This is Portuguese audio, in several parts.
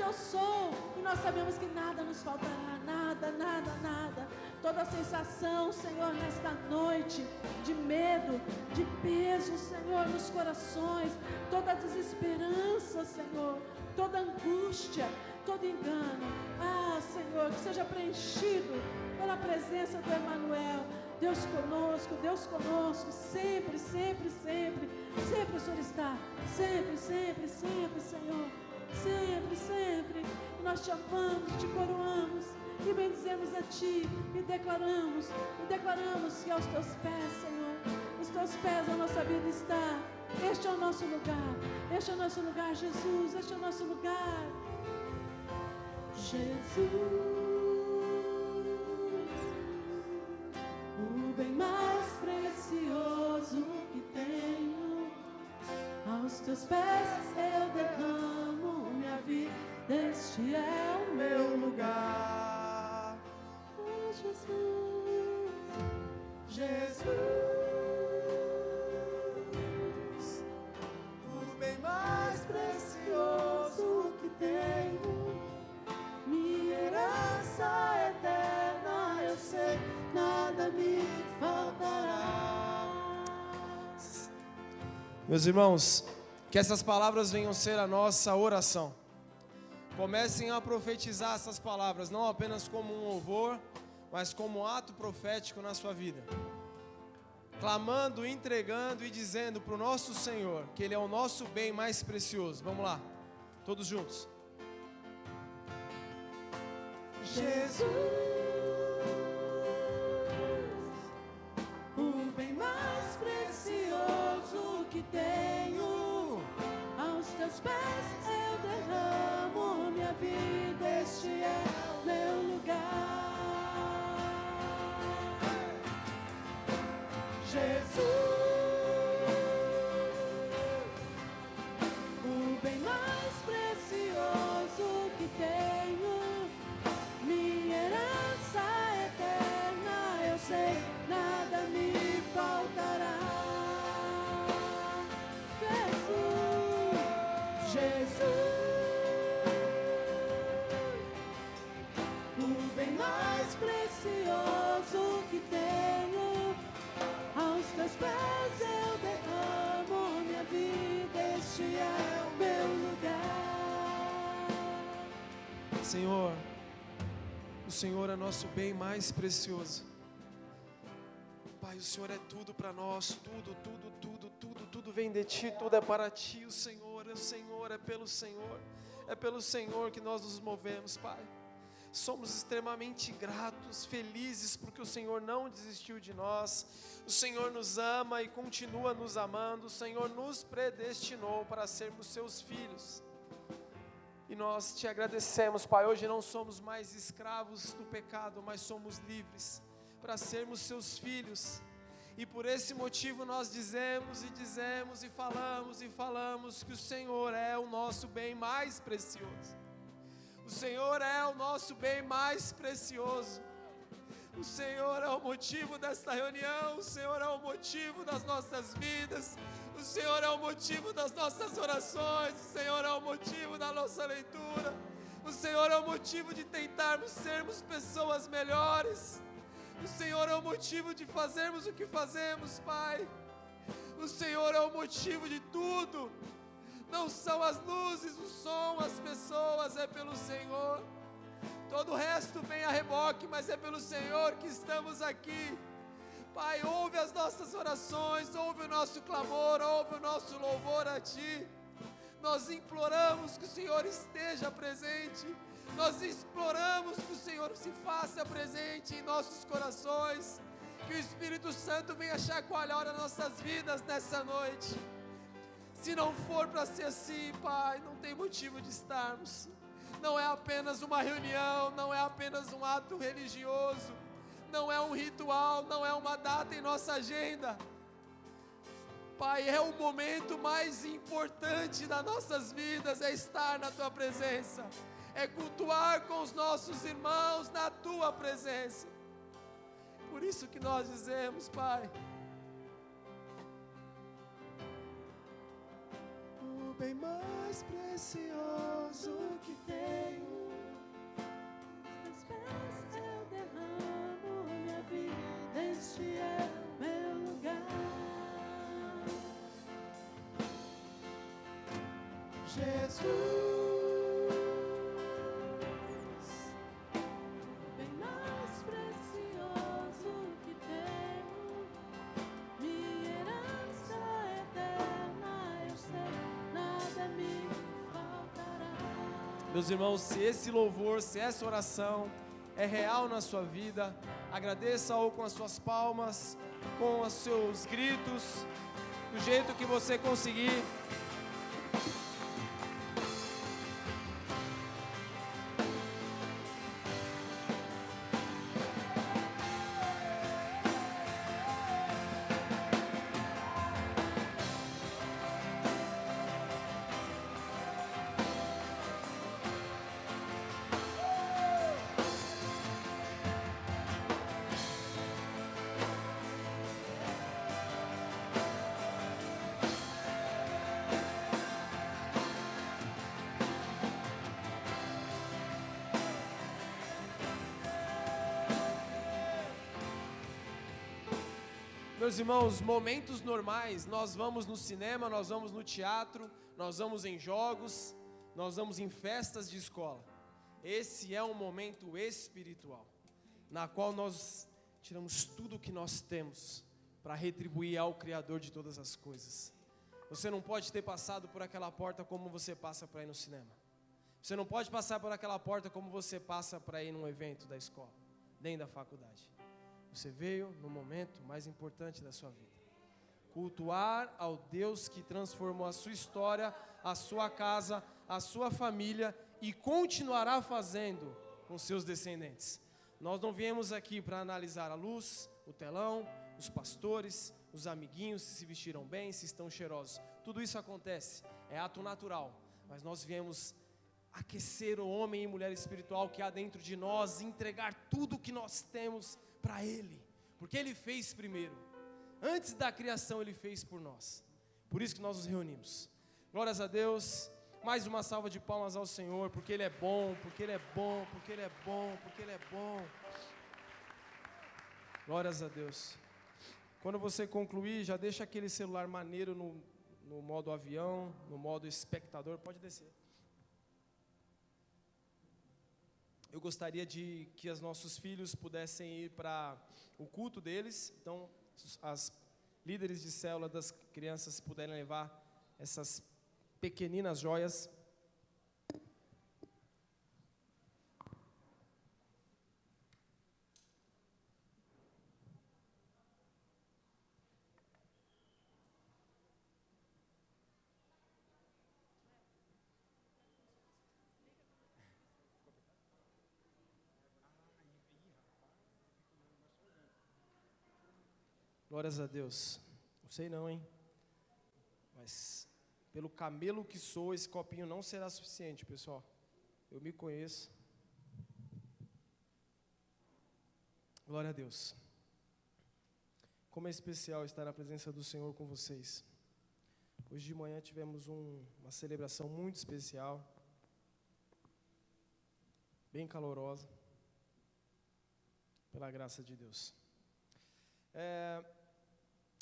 eu sou. E nós sabemos que nada nos faltará, nada, nada, nada. Toda sensação, Senhor, nesta noite, de medo, de peso, Senhor, nos corações, toda desesperança, Senhor, toda angústia, todo engano, Senhor, que seja preenchido pela presença do Emanuel, Deus conosco, sempre, sempre, sempre, sempre o Senhor está, sempre, sempre, sempre, Senhor, sempre, sempre, e nós te amamos, te coroamos, e bendizemos a Ti, e declaramos que aos Teus pés, Senhor, os Teus pés a nossa vida está. Este é o nosso lugar, Jesus, este é o nosso lugar. Jesus, o bem mais precioso que tenho, aos Teus pés eu derramo minha vida, este é o meu lugar. Oh, Jesus, Jesus, o bem mais precioso que tenho, minha herança eterna, eu sei, nada me faltará. Meus irmãos, que essas palavras venham ser a nossa oração. Comecem a profetizar essas palavras, não apenas como um louvor, mas como um ato profético na sua vida. Clamando, entregando e dizendo para o nosso Senhor que Ele é o nosso bem mais precioso. Vamos lá, todos juntos. Jesus, o bem mais precioso que tenho, aos Teus pés eu derramo minha vida, este é meu lugar. Jesus, o bem mais precioso que tenho, minha herança eterna, eu sei, nada me faltará. Jesus, o bem mais precioso que tenho, aos Teus pés eu derramo minha vida, este é o meu lugar. Senhor, o Senhor é nosso bem mais precioso. Pai, o Senhor é tudo para nós, tudo vem de Ti, tudo é para Ti. O Senhor, é pelo Senhor que nós nos movemos, Pai. Somos extremamente gratos, felizes, porque o Senhor não desistiu de nós. O Senhor nos ama e continua nos amando. O Senhor nos predestinou para sermos Seus filhos. E nós Te agradecemos, Pai. Hoje não somos mais escravos do pecado, mas somos livres para sermos Seus filhos. E por esse motivo nós dizemos e falamos que o Senhor é o nosso bem mais precioso. O Senhor é o nosso bem mais precioso. O Senhor é o motivo desta reunião. O Senhor é o motivo das nossas vidas. O Senhor é o motivo das nossas orações. O Senhor é o motivo da nossa leitura. O Senhor é o motivo de tentarmos sermos pessoas melhores. O Senhor é o motivo de fazermos o que fazemos, Pai. O Senhor é o motivo de tudo. Não são as luzes, o som, as pessoas, é pelo Senhor. Todo o resto vem a reboque, mas é pelo Senhor que estamos aqui. Pai, ouve as nossas orações, ouve o nosso clamor, ouve o nosso louvor a Ti. Nós imploramos que o Senhor esteja presente. Nós imploramos que o Senhor se faça presente em nossos corações. Que o Espírito Santo venha chacoalhar as nossas vidas nessa noite. Se não for para ser assim, Pai, não tem motivo de estarmos. Não é apenas uma reunião, não é apenas um ato religioso, não é um ritual, não é uma data em nossa agenda. Pai, é o momento mais importante das nossas vidas, é estar na Tua presença, é cultuar com os nossos irmãos na Tua presença. Por isso que nós dizemos, Pai, o bem mais precioso que tem. Jesus. Bem mais precioso que tenho, minha herança eterna, eu sei, nada me faltará. Meus irmãos, se esse louvor, se essa oração é real na sua vida, agradeça-o com as suas palmas, com os seus gritos, do jeito que você conseguir. Meus irmãos, momentos normais, nós vamos no cinema, nós vamos no teatro, nós vamos em jogos, nós vamos em festas de escola. Esse é um momento espiritual, na qual nós tiramos tudo o que nós temos para retribuir ao Criador de todas as coisas. Você não pode ter passado por aquela porta como você passa para ir no cinema. Você não pode passar por aquela porta como você passa para ir num evento da escola, nem da faculdade. Você veio no momento mais importante da sua vida. Cultuar ao Deus que transformou a sua história, a sua casa, a sua família e continuará fazendo com seus descendentes. Nós não viemos aqui para analisar a luz, o telão, os pastores, os amiguinhos, se vestiram bem, se estão cheirosos. Tudo isso acontece, é ato natural. Mas nós viemos aquecer o homem e mulher espiritual que há dentro de nós, entregar tudo o que nós temos para Ele, porque Ele fez primeiro, antes da criação Ele fez por nós, por isso que nós nos reunimos. Glórias a Deus, mais uma salva de palmas ao Senhor, porque Ele é bom, porque Ele é bom, porque Ele é bom, porque Ele é bom. Glórias a Deus. Quando você concluir, já deixa aquele celular maneiro no modo avião, no modo espectador, pode descer. Eu gostaria de que os nossos filhos pudessem ir para o culto deles. Então, as líderes de célula das crianças puderem levar essas pequeninas joias. Glórias a Deus. Não sei não, hein? Mas pelo camelo que sou, esse copinho não será suficiente, pessoal. Eu me conheço. Glória a Deus. Como é especial estar na presença do Senhor com vocês. Hoje de manhã tivemos uma celebração muito especial, bem calorosa, pela graça de Deus.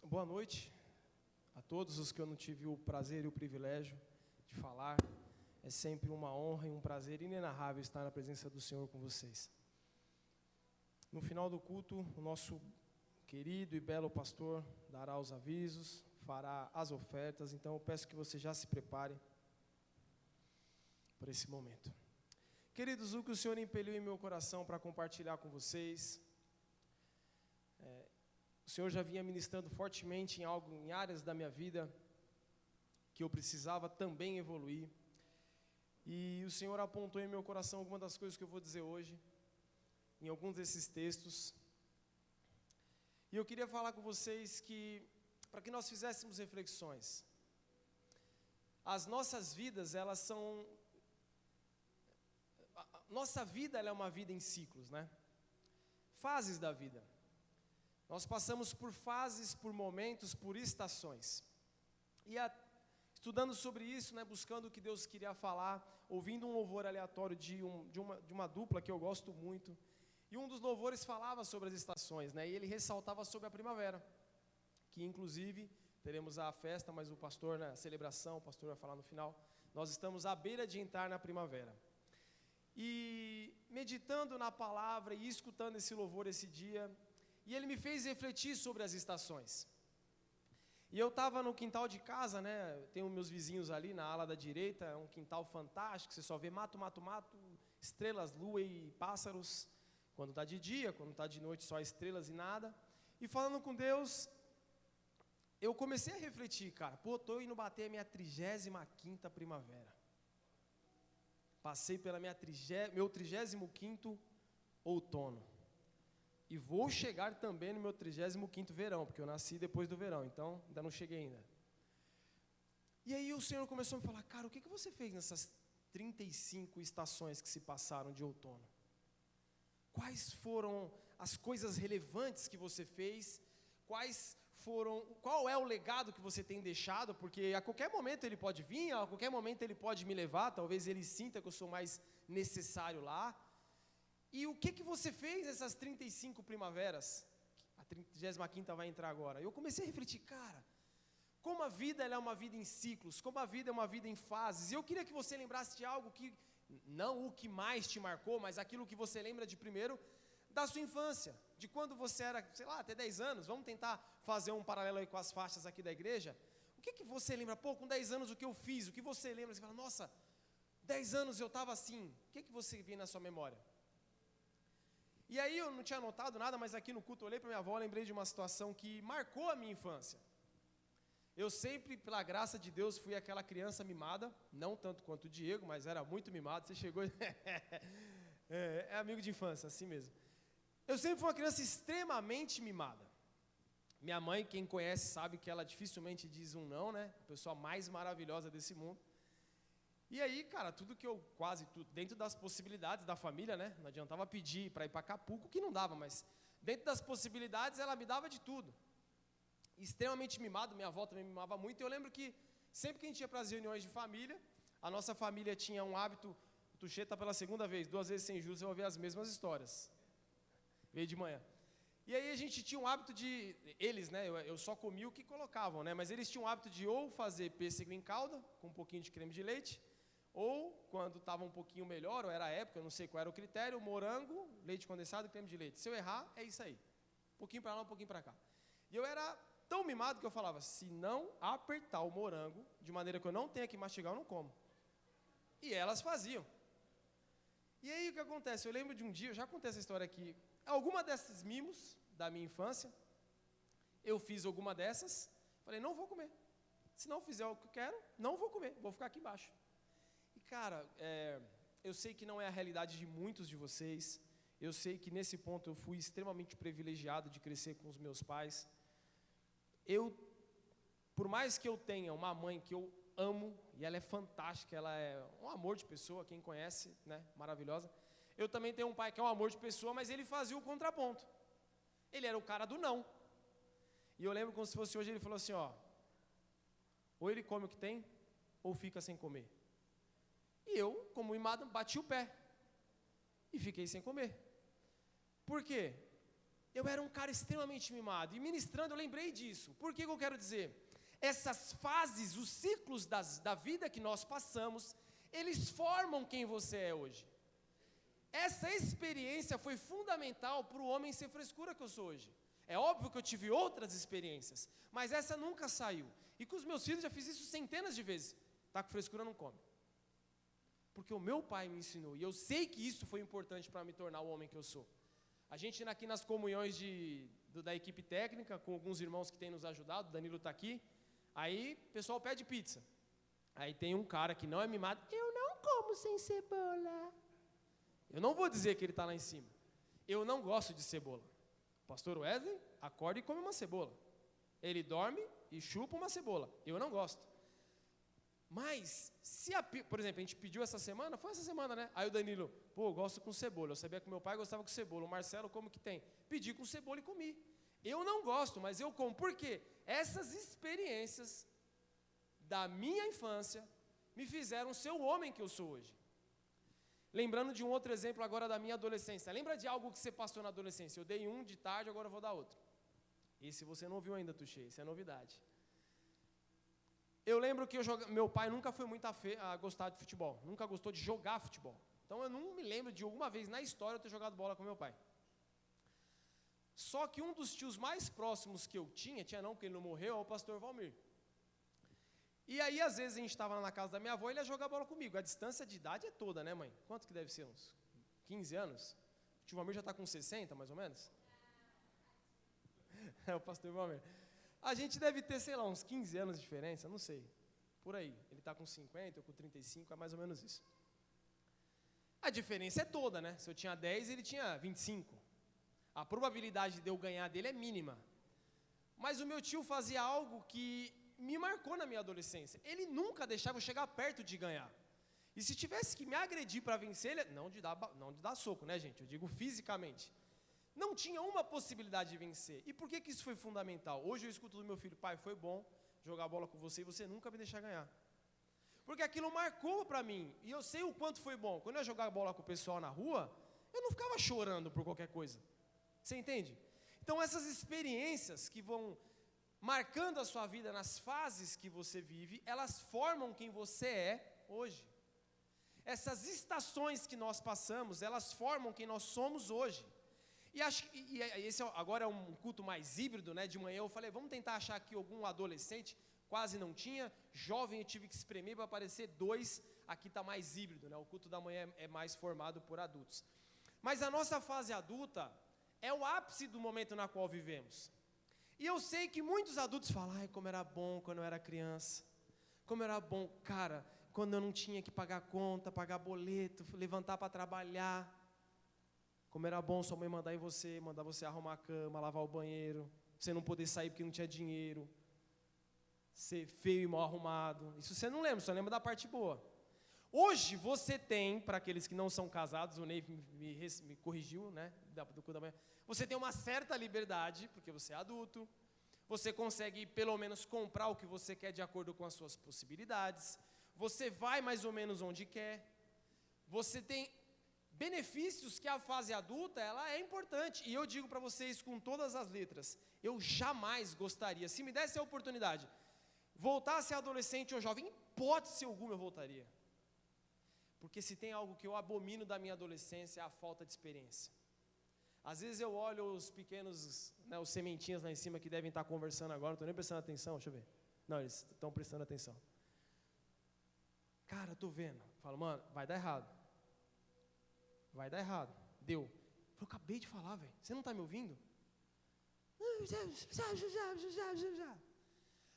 Boa noite a todos os que eu não tive o prazer e o privilégio de falar. É sempre uma honra e um prazer inenarrável estar na presença do Senhor com vocês. No final do culto, o nosso querido e belo pastor dará os avisos, fará as ofertas, então eu peço que você já se prepare para esse momento. Queridos, o que o Senhor impeliu em meu coração para compartilhar com vocês, o Senhor já vinha ministrando fortemente em áreas da minha vida que eu precisava também evoluir. E o Senhor apontou em meu coração algumas das coisas que eu vou dizer hoje, em alguns desses textos. E eu queria falar com vocês para que nós fizéssemos reflexões. As nossas vidas, nossa vida ela é uma vida em ciclos, né? Fases da vida. Nós passamos por fases, por momentos, por estações. E estudando sobre isso, né, buscando o que Deus queria falar, ouvindo um louvor aleatório de uma dupla que eu gosto muito. E um dos louvores falava sobre as estações, né, e ele ressaltava sobre a primavera, que inclusive teremos a festa, mas o pastor, na celebração, o pastor vai falar no final, Nós estamos à beira de entrar na primavera. E meditando na palavra e escutando esse louvor esse dia, e ele me fez refletir sobre as estações. E eu estava no quintal de casa, né? Tenho meus vizinhos ali na ala da direita, é um quintal fantástico, você só vê mato, mato, mato, estrelas, lua e pássaros, quando está de dia, quando está de noite só estrelas e nada. E falando com Deus, eu comecei a refletir, cara, estou indo bater a minha 35ª primavera. Passei pela meu 35º outono. E vou chegar também no meu 35º verão, porque eu nasci depois do verão, então ainda não cheguei ainda. E aí o Senhor começou a me falar, cara, o que você fez nessas 35 estações que se passaram de outono? Quais foram as coisas relevantes que você fez? Qual é o legado que você tem deixado? Porque a qualquer momento ele pode vir, a qualquer momento ele pode me levar, talvez ele sinta que eu sou mais necessário lá. E o que você fez nessas 35 primaveras? A 35ª vai entrar agora. Eu comecei a refletir, cara, como a vida ela é uma vida em ciclos, como a vida é uma vida em fases. E eu queria que você lembrasse de algo que, não o que mais te marcou, mas aquilo que você lembra de primeiro, da sua infância, de quando você era, sei lá, até 10 anos. Vamos tentar fazer um paralelo aí com as faixas aqui da igreja. O que você lembra? Pô, com 10 anos o que eu fiz? O que você lembra? Você fala, nossa, 10 anos eu estava assim. O que você vê na sua memória? E aí eu não tinha anotado nada, mas aqui no culto eu olhei para minha avó, lembrei de uma situação que marcou a minha infância. Eu sempre, pela graça de Deus, fui aquela criança mimada, não tanto quanto o Diego, mas era muito mimado. Você chegou e... é amigo de infância, assim mesmo. Eu sempre fui uma criança extremamente mimada. Minha mãe, quem conhece, sabe que ela dificilmente diz um não, né? A pessoa mais maravilhosa desse mundo. E aí, cara, quase tudo, dentro das possibilidades da família, né? Não adiantava pedir para ir para Acapulco, que não dava, mas dentro das possibilidades ela me dava de tudo. Extremamente mimado, minha avó também me mimava muito. E eu lembro que sempre que a gente ia para as reuniões de família, a nossa família tinha um hábito, o Tuxê está pela segunda vez, 2 vezes sem juros, eu ouvi as mesmas histórias. Veio de manhã. E aí a gente tinha um hábito eles, né, eu só comia o que colocavam, né, mas eles tinham um hábito de ou fazer pêssego em calda, com um pouquinho de creme de leite, ou, quando estava um pouquinho melhor, ou era a época, eu não sei qual era o critério, morango, leite condensado e creme de leite. Se eu errar, é isso aí. Um pouquinho para lá, um pouquinho para cá. E eu era tão mimado que eu falava, se não apertar o morango, de maneira que eu não tenha que mastigar, eu não como. E elas faziam. E aí o que acontece? Eu lembro de um dia, eu já contei essa história aqui, alguma desses mimos da minha infância, eu fiz alguma dessas, falei, não vou comer. Se não fizer o que eu quero, não vou comer, vou ficar aqui embaixo. E cara, eu sei que não é a realidade de muitos de vocês, eu sei que nesse ponto eu fui extremamente privilegiado de crescer com os meus pais. Por mais que eu tenha uma mãe que eu amo, e ela é fantástica, ela é um amor de pessoa, quem conhece, né, maravilhosa. Eu também tenho um pai que é um amor de pessoa, mas ele fazia o contraponto. Ele era o cara do não. E eu lembro como se fosse hoje, ele falou assim, ó, ou ele come o que tem, ou fica sem comer. E eu, como mimado, bati o pé. E fiquei sem comer. Por quê? Eu era um cara extremamente mimado. E ministrando, eu lembrei disso. Por que eu quero dizer? Essas fases, os ciclos da vida que nós passamos, eles formam quem você é hoje. Essa experiência foi fundamental para o homem ser frescura que eu sou hoje. É óbvio que eu tive outras experiências, mas essa nunca saiu. E com os meus filhos já fiz isso centenas de vezes. Tá com frescura, não come. Porque o meu pai me ensinou, e eu sei que isso foi importante para me tornar o homem que eu sou. A gente aqui nas comunhões da equipe técnica, com alguns irmãos que têm nos ajudado, o Danilo está aqui, aí o pessoal pede pizza. Aí tem um cara que não é mimado, eu não como sem cebola. Eu não vou dizer que ele está lá em cima. Eu não gosto de cebola. O pastor Wesley acorda e come uma cebola. Ele dorme e chupa uma cebola. Eu não gosto. Mas, por exemplo, a gente pediu essa semana, foi essa semana, né? Aí o Danilo, eu gosto com cebola. Eu sabia que meu pai gostava com cebola. O Marcelo, como que tem? Pedi com cebola e comi. Eu não gosto, mas eu como. Por quê? Essas experiências da minha infância me fizeram ser o homem que eu sou hoje. Lembrando de um outro exemplo agora da minha adolescência. Lembra de algo que você passou na adolescência? Eu dei um de tarde, agora eu vou dar outro. Esse você não viu ainda, Tuxê, isso é novidade. eu lembro que meu pai nunca foi muito a gostar de futebol, nunca gostou de jogar futebol. Então eu não me lembro de alguma vez na história eu ter jogado bola com meu pai. Só que um dos tios mais próximos que eu tinha não, porque ele não morreu, é o pastor Valmir. E aí, às vezes, a gente estava na casa da minha avó e ele ia jogar bola comigo. A distância de idade é toda, né, mãe? Quanto que deve ser? Uns 15 anos? O tio Valmir já está com 60, mais ou menos? É, o pastor Valmir. A gente deve ter, sei lá, uns 15 anos de diferença, não sei. Por aí. Ele está com 50, eu com 35, é mais ou menos isso. A diferença é toda, né? Se eu tinha 10, ele tinha 25. A probabilidade de eu ganhar dele é mínima. Mas o meu tio fazia algo que me marcou na minha adolescência. Ele nunca deixava eu chegar perto de ganhar. E se tivesse que me agredir para vencer ele, não de dar soco, né, gente? Eu digo fisicamente. Não tinha uma possibilidade de vencer. E por que isso foi fundamental? Hoje eu escuto do meu filho: pai, foi bom jogar bola com você e você nunca me deixar ganhar. Porque aquilo marcou para mim. E eu sei o quanto foi bom. Quando eu ia jogar bola com o pessoal na rua, eu não ficava chorando por qualquer coisa. Você entende? Então essas experiências que vão marcando a sua vida nas fases que você vive, elas formam quem você é hoje. Essas estações que nós passamos, elas formam quem nós somos hoje. E esse agora é um culto mais híbrido, né? De manhã eu falei, vamos tentar achar aqui algum adolescente, quase não tinha. Jovem eu tive que espremer para aparecer 2, aqui está mais híbrido, né? O culto da manhã é mais formado por adultos. Mas a nossa fase adulta é o ápice do momento na qual vivemos. E eu sei que muitos adultos falam: ai, como era bom quando eu era criança. Como era bom, cara, quando eu não tinha que pagar conta, pagar boleto, levantar para trabalhar. Como era bom sua mãe mandar você arrumar a cama, lavar o banheiro, você não poder sair porque não tinha dinheiro, ser feio e mal arrumado. Isso você não lembra, só lembra da parte boa. Hoje você tem, para aqueles que não são casados, o Ney me corrigiu, né, do culto da manhã, você tem uma certa liberdade, porque você é adulto, você consegue pelo menos comprar o que você quer de acordo com as suas possibilidades, você vai mais ou menos onde quer, você tem benefícios que a fase adulta, ela é importante, e eu digo para vocês com todas as letras, eu jamais gostaria, se me desse a oportunidade, voltar a ser adolescente ou jovem, em hipótese alguma eu voltaria. Porque se tem algo que eu abomino da minha adolescência, é a falta de experiência. Às vezes eu olho os pequenos, né, os sementinhas lá em cima que devem estar conversando agora, não estou nem prestando atenção, deixa eu ver. Não, eles estão prestando atenção. Cara, eu estou vendo. Falo, mano, vai dar errado. Vai dar errado. Deu. Eu acabei de falar, velho. Você não está me ouvindo?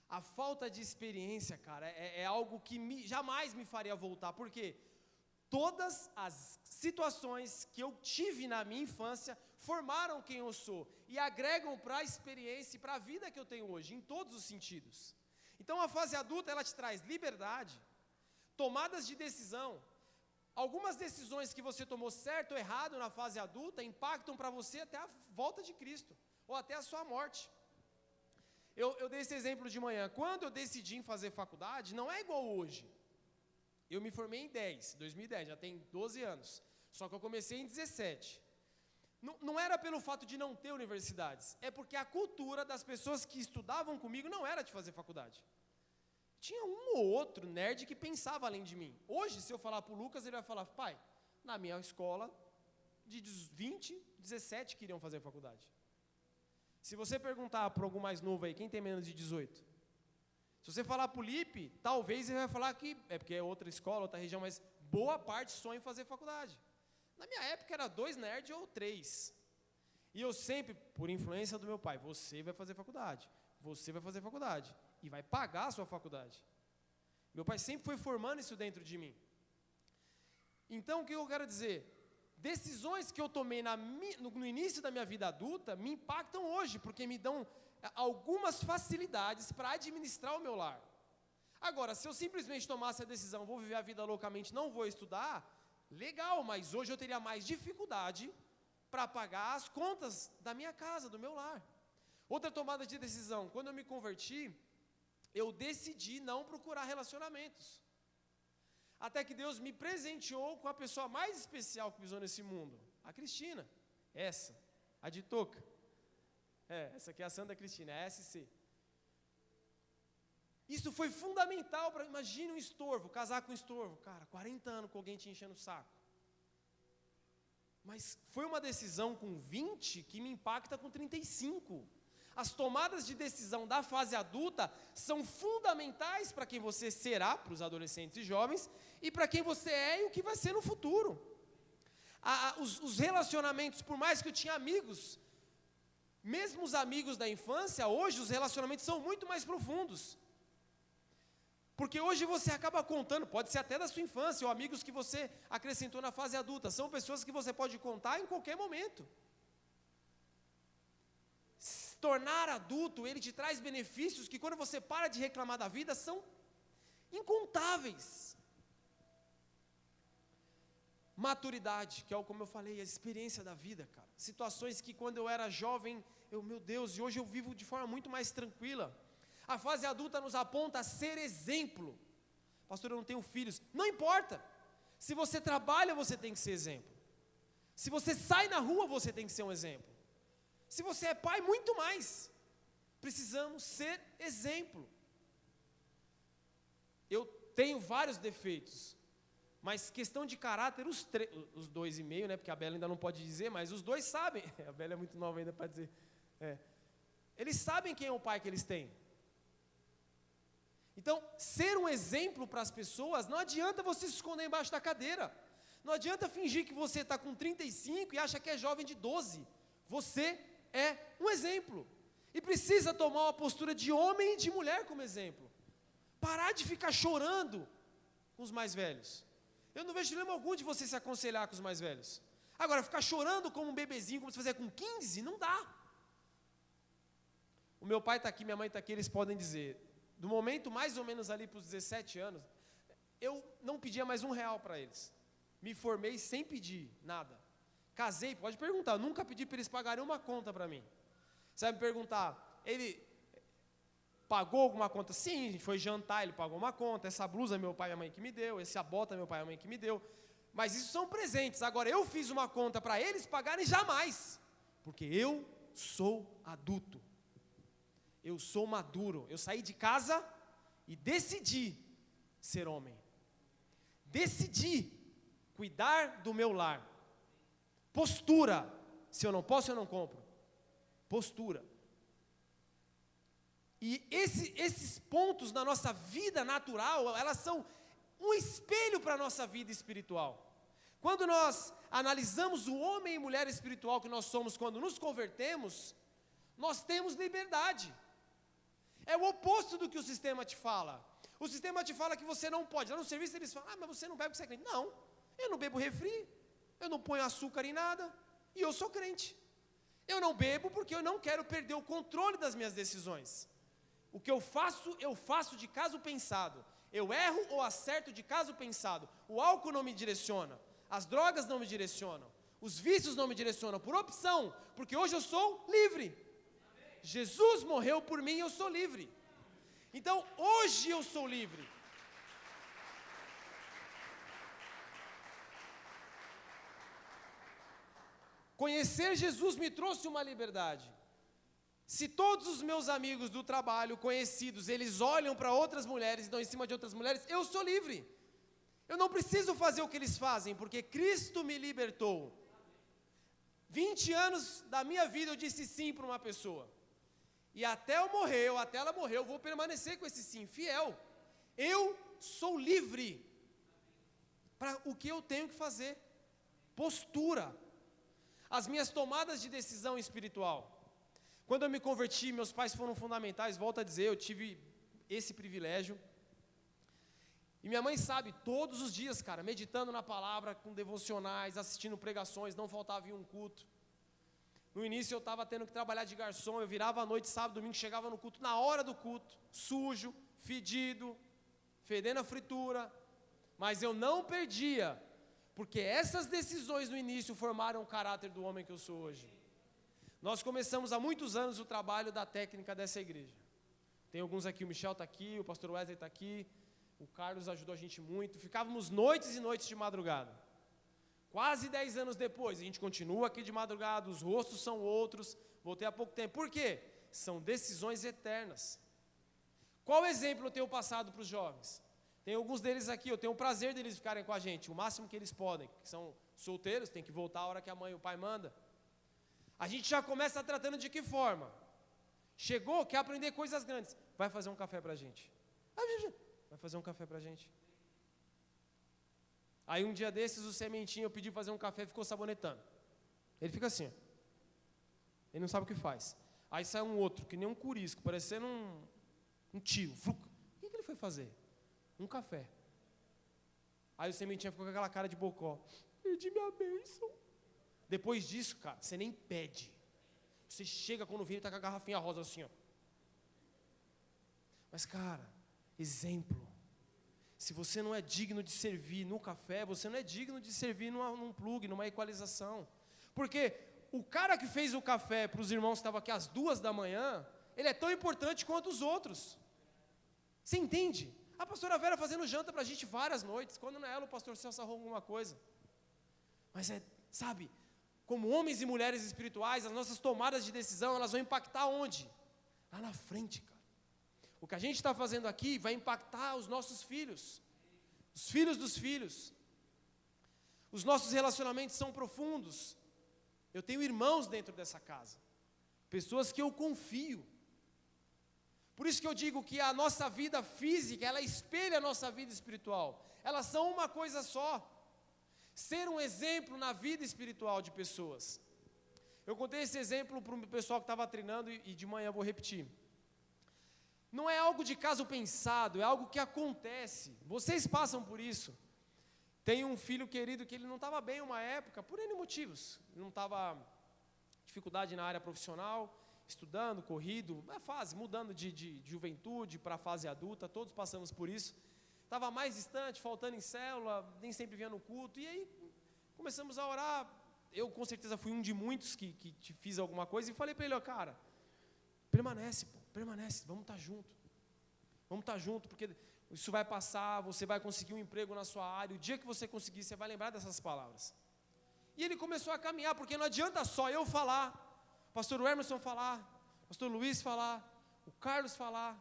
A falta de experiência, cara, é algo que jamais me faria voltar. Por quê? Todas as situações que eu tive na minha infância formaram quem eu sou e agregam para a experiência e para a vida que eu tenho hoje, em todos os sentidos. Então a fase adulta, ela te traz liberdade, tomadas de decisão. Algumas decisões que você tomou certo ou errado na fase adulta impactam para você até a volta de Cristo, ou até a sua morte. Eu dei esse exemplo de manhã. Quando eu decidi em fazer faculdade, não é igual hoje. Eu me formei em 2010, já tem 12 anos. Só que eu comecei em 17. Não era pelo fato de não ter universidades, é porque a cultura das pessoas que estudavam comigo não era de fazer faculdade. Tinha um ou outro nerd que pensava além de mim. Hoje, se eu falar para o Lucas, ele vai falar: pai, na minha escola, de 20, 17 queriam fazer faculdade. Se você perguntar para algum mais novo aí, quem tem menos de 18? Se você falar para o Lipe, talvez ele vai falar que é porque é outra escola, outra região, mas boa parte sonha em fazer faculdade. Na minha época era 2 nerds ou 3. E eu sempre, por influência do meu pai, você vai fazer faculdade, você vai fazer faculdade e vai pagar a sua faculdade. Meu pai sempre foi formando isso dentro de mim. Então o que eu quero dizer? Decisões que eu tomei no início da minha vida adulta me impactam hoje, porque me dão algumas facilidades para administrar o meu lar. Agora, se eu simplesmente tomasse a decisão, vou viver a vida loucamente, não vou estudar, legal, mas hoje eu teria mais dificuldade para pagar as contas da minha casa, do meu lar. Outra tomada de decisão, quando eu me converti, eu decidi não procurar relacionamentos. Até que Deus me presenteou com a pessoa mais especial que pisou nesse mundo, a Cristina, a de touca. Essa aqui é a Santa Cristina, a SC. Isso foi fundamental para, imagine um estorvo, casar com um estorvo. Cara, 40 anos com alguém te enchendo o saco. Mas foi uma decisão com 20 que me impacta com 35. As tomadas de decisão da fase adulta são fundamentais para quem você será, para os adolescentes e jovens, e para quem você é e o que vai ser no futuro. Os relacionamentos, por mais que eu tinha amigos, mesmo os amigos da infância, hoje os relacionamentos são muito mais profundos. Porque hoje você acaba contando, pode ser até da sua infância, ou amigos que você acrescentou na fase adulta, são pessoas que você pode contar em qualquer momento. Se tornar adulto, ele te traz benefícios que quando você para de reclamar da vida, são incontáveis. Maturidade, que é como eu falei, a experiência da vida, cara. Situações que quando eu era jovem, meu Deus, e hoje eu vivo de forma muito mais tranquila. A fase adulta nos aponta a ser exemplo. Pastor, eu não tenho filhos. Não importa. Se você trabalha, você tem que ser exemplo. Se você sai na rua, você tem que ser um exemplo. Se você é pai, muito mais. Precisamos ser exemplo. Eu tenho vários defeitos, mas questão de caráter, os 2,5, né? Porque a Bela ainda não pode dizer, mas os dois sabem. A Bela é muito nova ainda para dizer. Eles sabem quem é o pai que eles têm. Então, ser um exemplo para as pessoas, não adianta você se esconder embaixo da cadeira. Não adianta fingir que você está com 35 e acha que é jovem de 12. Você é um exemplo. E precisa tomar uma postura de homem e de mulher como exemplo. Parar de ficar chorando com os mais velhos. Eu não vejo dilema algum de você se aconselhar com os mais velhos. Agora, ficar chorando como um bebezinho, como se fazia com 15, não dá. O meu pai está aqui, minha mãe está aqui, eles podem dizer, do momento mais ou menos ali para os 17 anos, eu não pedia mais R$1 para eles. Me formei sem pedir nada. Casei, pode perguntar, eu nunca pedi para eles pagarem uma conta para mim. Você vai me perguntar, ele pagou alguma conta? Sim, a gente foi jantar, ele pagou uma conta, essa blusa meu pai e a mãe que me deu, essa bota meu pai e a mãe que me deu. Mas isso são presentes. Agora, eu fiz uma conta para eles pagarem jamais. Porque eu sou adulto. Eu sou maduro. Eu saí de casa e decidi ser homem. Decidi cuidar do meu lar. Postura. Se eu não posso, eu não compro. Postura. E esses pontos na nossa vida natural, elas são um espelho para a nossa vida espiritual. Quando nós analisamos o homem e mulher espiritual que nós somos quando nos convertemos, nós temos liberdade. É o oposto do que o sistema te fala. O sistema te fala que você não pode. Lá no serviço eles falam, mas você não bebe porque você é crente. Não, eu não bebo refri, eu não ponho açúcar em nada, e eu sou crente. Eu não bebo porque eu não quero perder o controle das minhas decisões. O que eu faço de caso pensado. Eu erro ou acerto de caso pensado. O álcool não me direciona, as drogas não me direcionam, os vícios não me direcionam, por opção, porque hoje eu sou livre. Jesus morreu por mim e eu sou livre. Então, hoje eu sou livre. Conhecer Jesus me trouxe uma liberdade. Se todos os meus amigos do trabalho, conhecidos, eles olham para outras mulheres e dão em cima de outras mulheres, eu sou livre. Eu não preciso fazer o que eles fazem, porque Cristo me libertou. 20 anos da minha vida eu disse sim para uma pessoa. E até eu morrer, ou até ela morrer, eu vou permanecer com esse sim, fiel. Eu sou livre para o que eu tenho que fazer. Postura. As minhas tomadas de decisão espiritual. Quando eu me converti, meus pais foram fundamentais, volto a dizer, eu tive esse privilégio. E minha mãe sabe, todos os dias, cara, meditando na palavra, com devocionais, assistindo pregações, não faltava ir um culto. No início eu estava tendo que trabalhar de garçom, eu virava à noite, sábado, domingo, chegava no culto, na hora do culto, sujo, fedido, fedendo a fritura, mas eu não perdia, porque essas decisões no início formaram o caráter do homem que eu sou hoje. Nós começamos há muitos anos o trabalho da técnica dessa igreja. Tem alguns aqui, o Michel está aqui, o pastor Wesley está aqui, o Carlos ajudou a gente muito, ficávamos noites e noites de madrugada. Quase 10 anos depois, a gente continua aqui de madrugada, os rostos são outros, voltei há pouco tempo. Por quê? São decisões eternas. Qual exemplo eu tenho passado para os jovens? Tem alguns deles aqui, eu tenho o prazer deles ficarem com a gente, o máximo que eles podem, que são solteiros, tem que voltar a hora que a mãe e o pai mandam. A gente já começa tratando de que forma? Chegou, quer aprender coisas grandes, vai fazer um café para a gente. Vai fazer um café para a gente. Aí um dia desses, o Sementinho, eu pedi fazer um café e ficou sabonetando. Ele fica assim, ó. Ele não sabe o que faz. Aí sai um outro, que nem um curisco, parecendo um tio. O que ele foi fazer? Um café. Aí o Sementinho ficou com aquela cara de bocó. Perdi minha bênção. Depois disso, cara, você nem pede. Você chega quando vem e tá com a garrafinha rosa assim, ó. Mas, cara, exemplo. Se você não é digno de servir no café, você não é digno de servir num plug, numa equalização. Porque o cara que fez o café para os irmãos que estavam aqui às 2 da manhã, ele é tão importante quanto os outros. Você entende? A pastora Vera fazendo janta para a gente várias noites. Quando não é ela, o pastor Celso arruma alguma coisa. Mas sabe, como homens e mulheres espirituais, as nossas tomadas de decisão, elas vão impactar onde? Lá na frente, cara. O que a gente está fazendo aqui vai impactar os nossos filhos. Os filhos dos filhos. Os nossos relacionamentos são profundos. Eu tenho irmãos dentro dessa casa. Pessoas que eu confio. Por isso que eu digo que a nossa vida física, ela espelha a nossa vida espiritual. Elas são uma coisa só. Ser um exemplo na vida espiritual de pessoas. Eu contei esse exemplo para o pessoal que estava treinando e de manhã eu vou repetir. Não é algo de caso pensado, é algo que acontece. Vocês passam por isso. Tem um filho querido que ele não estava bem uma época, por N motivos. Ele não estava dificuldade na área profissional, estudando, corrido, é fase, mudando de juventude para a fase adulta, todos passamos por isso. Estava mais distante, faltando em célula, nem sempre vinha no culto, e aí começamos a orar. Eu com certeza fui um de muitos que te fiz alguma coisa, e falei para ele, ó, cara, permanece, vamos estar junto, porque isso vai passar, você vai conseguir um emprego na sua área, o dia que você conseguir, você vai lembrar dessas palavras. E ele começou a caminhar, porque não adianta só eu falar, pastor Emerson falar, pastor Luiz falar, o Carlos falar,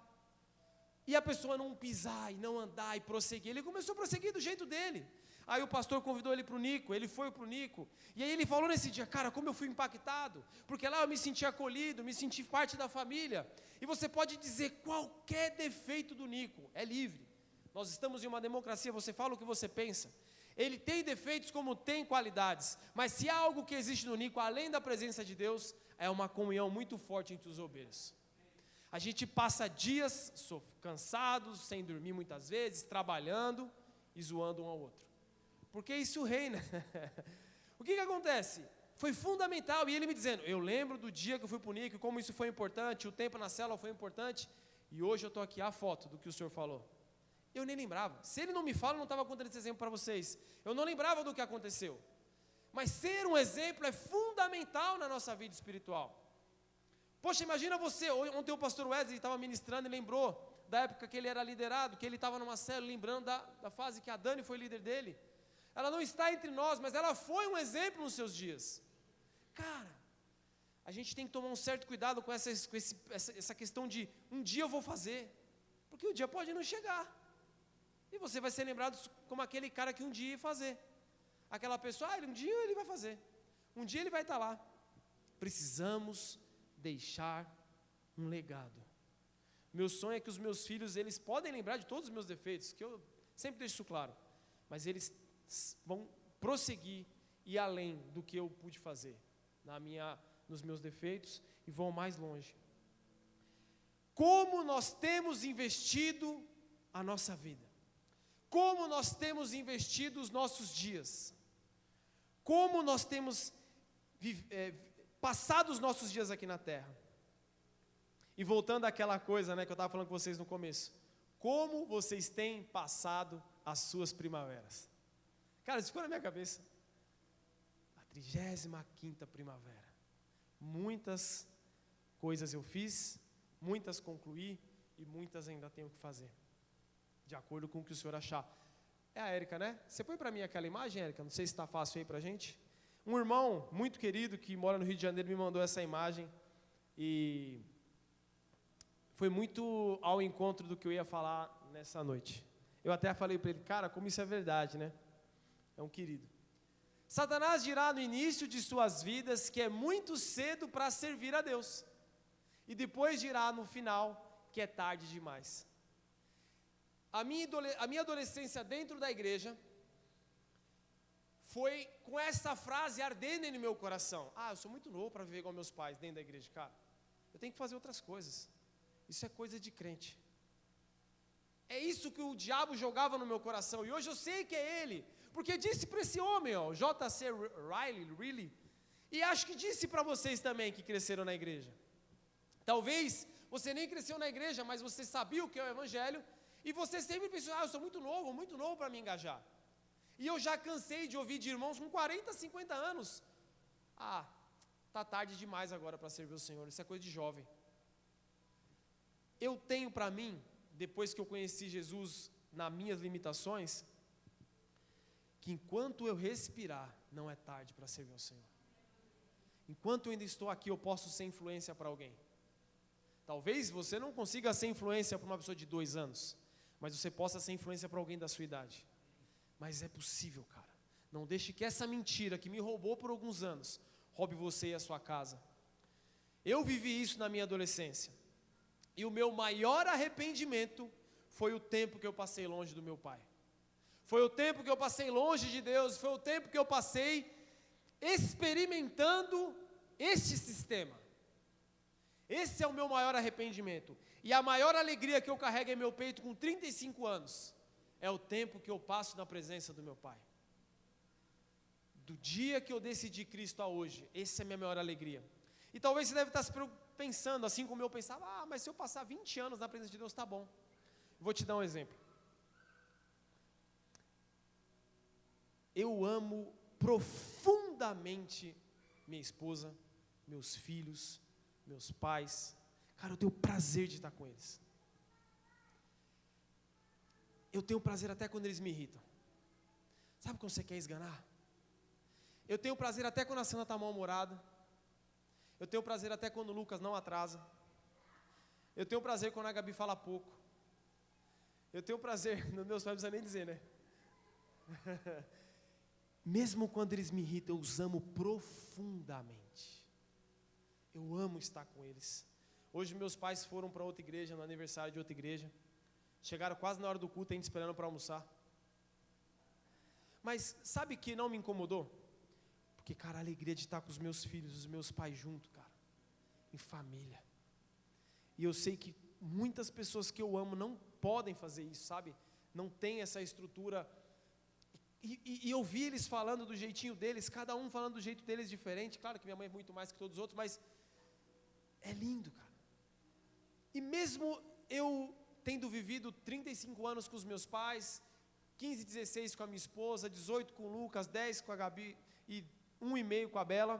e a pessoa não pisar, e não andar, e prosseguir. Ele começou a prosseguir do jeito dele. Aí o pastor convidou ele para o Nico, ele foi para o Nico, e aí ele falou nesse dia, cara, como eu fui impactado, porque lá eu me senti acolhido, me senti parte da família. E você pode dizer qualquer defeito do Nico, é livre. Nós estamos em uma democracia, você fala o que você pensa. Ele tem defeitos como tem qualidades, mas se há algo que existe no Nico, além da presença de Deus, é uma comunhão muito forte entre os obreiros. A gente passa dias cansados, sem dormir muitas vezes, trabalhando e zoando um ao outro. Porque isso reina. O que acontece? Foi fundamental, e ele me dizendo, eu lembro do dia que eu fui para o Nico, como isso foi importante, o tempo na célula foi importante, e hoje eu estou aqui, a foto do que o senhor falou. Eu nem lembrava. Se ele não me fala, eu não estava contando esse exemplo para vocês. Eu não lembrava do que aconteceu. Mas ser um exemplo é fundamental na nossa vida espiritual. Poxa, imagina você, ontem o pastor Wesley estava ministrando e lembrou da época que ele era liderado, que ele estava numa célula, lembrando da fase que a Dani foi líder dele. Ela não está entre nós, mas ela foi um exemplo nos seus dias. Cara, a gente tem que tomar um certo cuidado com essa questão de um dia eu vou fazer, porque o dia pode não chegar. E você vai ser lembrado como aquele cara que um dia ia fazer. Aquela pessoa, um dia ele vai fazer. Um dia ele vai estar lá. Precisamos deixar um legado. Meu sonho é que os meus filhos, eles podem lembrar de todos os meus defeitos, que eu sempre deixo isso claro, mas eles vão prosseguir e além do que eu pude fazer nos meus defeitos e vão mais longe. Como nós temos investido a nossa vida? Como nós temos investido os nossos dias? Como nós temos passado os nossos dias aqui na terra? E voltando àquela coisa, que eu estava falando com vocês no começo. Como vocês têm passado as suas primaveras? Cara, isso ficou na minha cabeça. A 35ª primavera. Muitas coisas eu fiz, muitas concluí e muitas ainda tenho que fazer. De acordo com o que o senhor achar. É a Érica, né? Você põe para mim aquela imagem, Érica? Não sei se está fácil aí para a gente. Um irmão muito querido que mora no Rio de Janeiro me mandou essa imagem. E foi muito ao encontro do que eu ia falar nessa noite. Eu até falei para ele, cara, como isso é verdade, né? É um querido. Satanás dirá no início de suas vidas que é muito cedo para servir a Deus. E depois dirá no final que é tarde demais. A minha adolescência dentro da igreja foi com essa frase ardendo no meu coração. Eu sou muito novo para viver igual meus pais dentro da igreja, cara. Eu tenho que fazer outras coisas. Isso é coisa de crente. É isso que o diabo jogava no meu coração. E hoje eu sei que é ele. Porque disse para esse homem, J.C. Riley, e acho que disse para vocês também que cresceram na igreja. Talvez você nem cresceu na igreja, mas você sabia o que é o evangelho, e você sempre pensou, eu sou muito novo para me engajar. E eu já cansei de ouvir de irmãos com 40, 50 anos. Tá tarde demais agora para servir o Senhor, isso é coisa de jovem. Eu tenho para mim, depois que eu conheci Jesus nas minhas limitações, que enquanto eu respirar, não é tarde para servir ao Senhor. Enquanto eu ainda estou aqui, eu posso ser influência para alguém. Talvez você não consiga ser influência para uma pessoa de 2 anos, mas você possa ser influência para alguém da sua idade. Mas é possível, cara. Não deixe que essa mentira que me roubou por alguns anos, roube você e a sua casa. Eu vivi isso na minha adolescência. E o meu maior arrependimento foi o tempo que eu passei longe do meu pai. Foi o tempo que eu passei longe de Deus, foi o tempo que eu passei experimentando este sistema. Esse é o meu maior arrependimento. E a maior alegria que eu carrego em meu peito com 35 anos, é o tempo que eu passo na presença do meu pai. Do dia que eu decidi Cristo a hoje, essa é a minha maior alegria. E talvez você deve estar se pensando, assim como eu pensava, mas se eu passar 20 anos na presença de Deus, tá bom. Vou te dar um exemplo. Eu amo profundamente minha esposa, meus filhos, meus pais. Cara, eu tenho prazer de estar com eles. Eu tenho prazer até quando eles me irritam. Sabe quando você quer esganar? Eu tenho prazer até quando a Sandra está mal-humorada. Eu tenho prazer até quando o Lucas não atrasa. Eu tenho prazer quando a Gabi fala pouco. Eu tenho prazer, nos meus pais não precisa nem dizer, né? Mesmo quando eles me irritam, eu os amo profundamente. Eu amo estar com eles. Hoje meus pais foram para outra igreja, no aniversário de outra igreja. Chegaram quase na hora do culto, a gente esperando para almoçar. Mas sabe que não me incomodou? Porque, cara, a alegria de estar com os meus filhos, os meus pais juntos, cara, em família. E eu sei que muitas pessoas que eu amo não podem fazer isso, sabe? Não tem essa estrutura. E eu vi eles falando do jeitinho deles, cada um falando do jeito deles diferente. Claro que minha mãe é muito mais que todos os outros, mas é lindo, cara. E mesmo eu tendo vivido 35 anos com os meus pais, 15, 16 com a minha esposa, 18 com o Lucas, 10 com a Gabi e 1,5 com a Bela,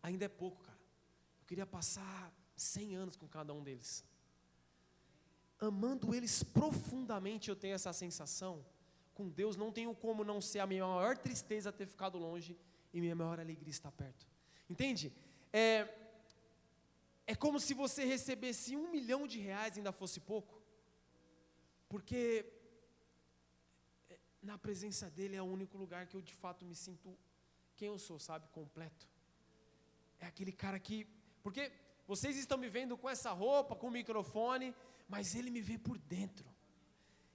ainda é pouco, cara. Eu queria passar 100 anos com cada um deles. Amando eles profundamente, eu tenho essa sensação. Com Deus não tenho como não ser a minha maior tristeza ter ficado longe e minha maior alegria estar perto. Entende? É como se você recebesse R$1 milhão e ainda fosse pouco. Porque na presença dele é o único lugar que eu de fato me sinto quem eu sou, sabe? Completo. É aquele cara que... Porque vocês estão me vendo com essa roupa, com o microfone, mas ele me vê por dentro.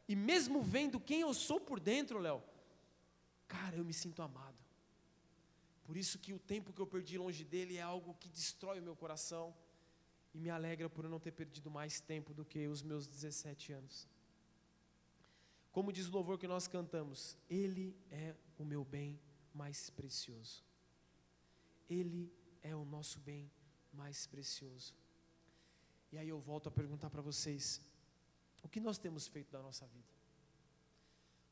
E mesmo vendo quem eu sou por dentro, Léo, cara, eu me sinto amado. Por isso que o tempo que eu perdi longe dele é algo que destrói o meu coração e me alegra por eu não ter perdido mais tempo do que os meus 17 anos. Como diz o louvor que nós cantamos, Ele é o meu bem mais precioso. Ele é o nosso bem mais precioso. E aí eu volto a perguntar para vocês, o que nós temos feito da nossa vida?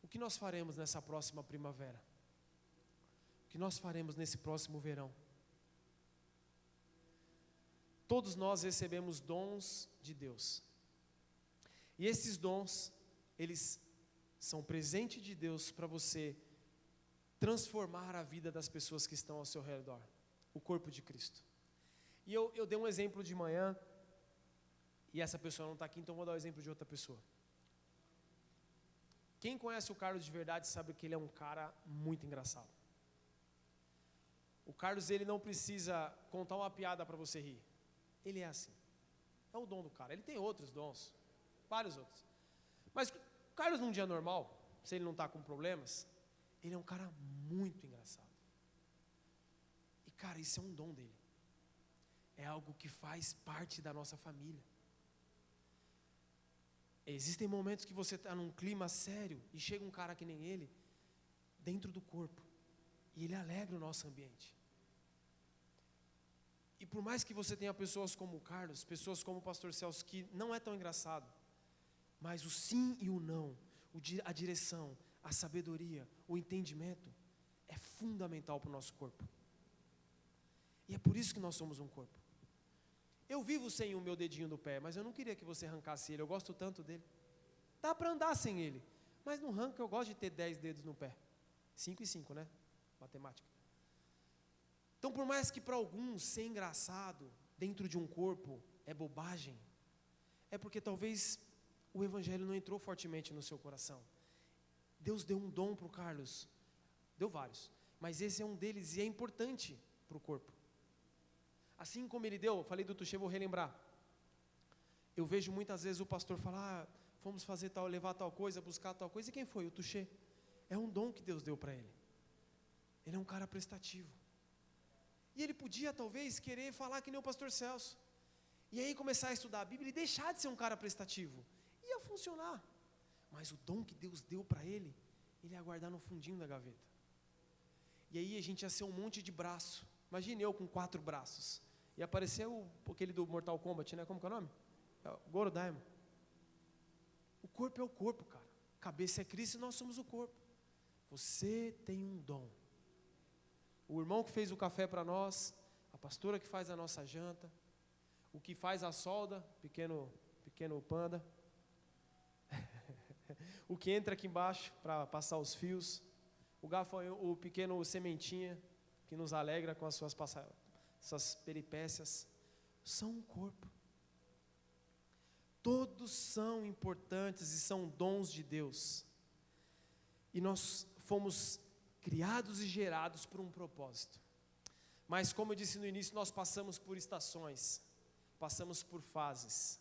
O que nós faremos nessa próxima primavera? O que nós faremos nesse próximo verão? Todos nós recebemos dons de Deus. E esses dons, eles são presente de Deus para você transformar a vida das pessoas que estão ao seu redor. O corpo de Cristo. E eu dei um exemplo de manhã, E essa pessoa não está aqui, então vou dar o exemplo de outra pessoa. Quem conhece o Carlos de verdade sabe que ele é um cara muito engraçado. O Carlos, ele não precisa contar uma piada para você rir. Ele é assim. É o dom do cara. Ele tem outros dons, vários outros. Mas o Carlos, num dia normal, se ele não está com problemas, ele é um cara muito engraçado. E, cara, isso é um dom dele. É algo que faz parte da nossa família. Existem momentos que você está num clima sério e chega um cara que nem ele, dentro do corpo, e ele alegra o nosso ambiente. E por mais que você tenha pessoas como o Carlos, pessoas como o pastor Celso, que não é tão engraçado, mas o sim e o não, a direção, a sabedoria, o entendimento, é fundamental para o nosso corpo. E é por isso que nós somos um corpo. Eu vivo sem o meu dedinho do pé, mas eu não queria que você arrancasse ele, eu gosto tanto dele. Dá para andar sem ele, mas não arranca, eu gosto de ter 10 dedos no pé. 5 e 5, né? Matemática. Então, por mais que para alguns ser engraçado dentro de um corpo é bobagem, é porque talvez o evangelho não entrou fortemente no seu coração. Deus deu um dom para o Carlos, deu vários, mas esse é um deles e é importante para o corpo. Assim como ele deu, eu falei do Tuxê, vou relembrar. Eu vejo muitas vezes o pastor falar, vamos fazer tal, levar tal coisa, buscar tal coisa, e quem foi? O Tuxê. É um dom que Deus deu para ele. Ele é um cara prestativo. E ele podia talvez querer falar que nem o pastor Celso. E aí começar a estudar a Bíblia e deixar de ser um cara prestativo. Ia funcionar. Mas o dom que Deus deu para ele ia guardar no fundinho da gaveta. E aí a gente ia ser um monte de braço. Imagine eu com 4 braços. E apareceu aquele do Mortal Kombat, né? Como que é o nome? Goro Daimon. O corpo é o corpo, cara. A cabeça é Cristo e nós somos o corpo. Você tem um dom. O irmão que fez o café para nós, a pastora que faz a nossa janta, o que faz a solda, pequeno panda, o que entra aqui embaixo para passar os fios, o pequeno sementinha que nos alegra com as suas peripécias, são um corpo. Todos são importantes e são dons de Deus. E nós fomos criados e gerados por um propósito. Mas como eu disse no início, nós passamos por estações, passamos por fases.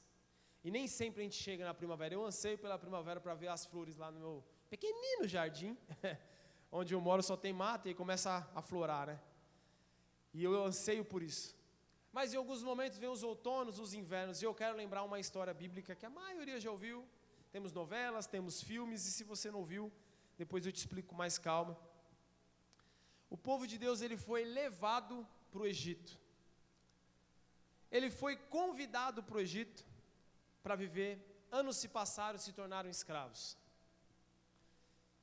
E nem sempre a gente chega na primavera. Eu anseio pela primavera para ver as flores lá no meu pequenino jardim, onde eu moro só tem mata e começa a florar, né? E eu anseio por isso. Mas em alguns momentos vem os outonos, os invernos, e eu quero lembrar uma história bíblica que a maioria já ouviu. Temos novelas, temos filmes, e se você não viu, depois eu te explico com mais calma. O povo de Deus, ele foi levado para o Egito. Ele foi convidado para o Egito para viver. Anos se passaram, se tornaram escravos.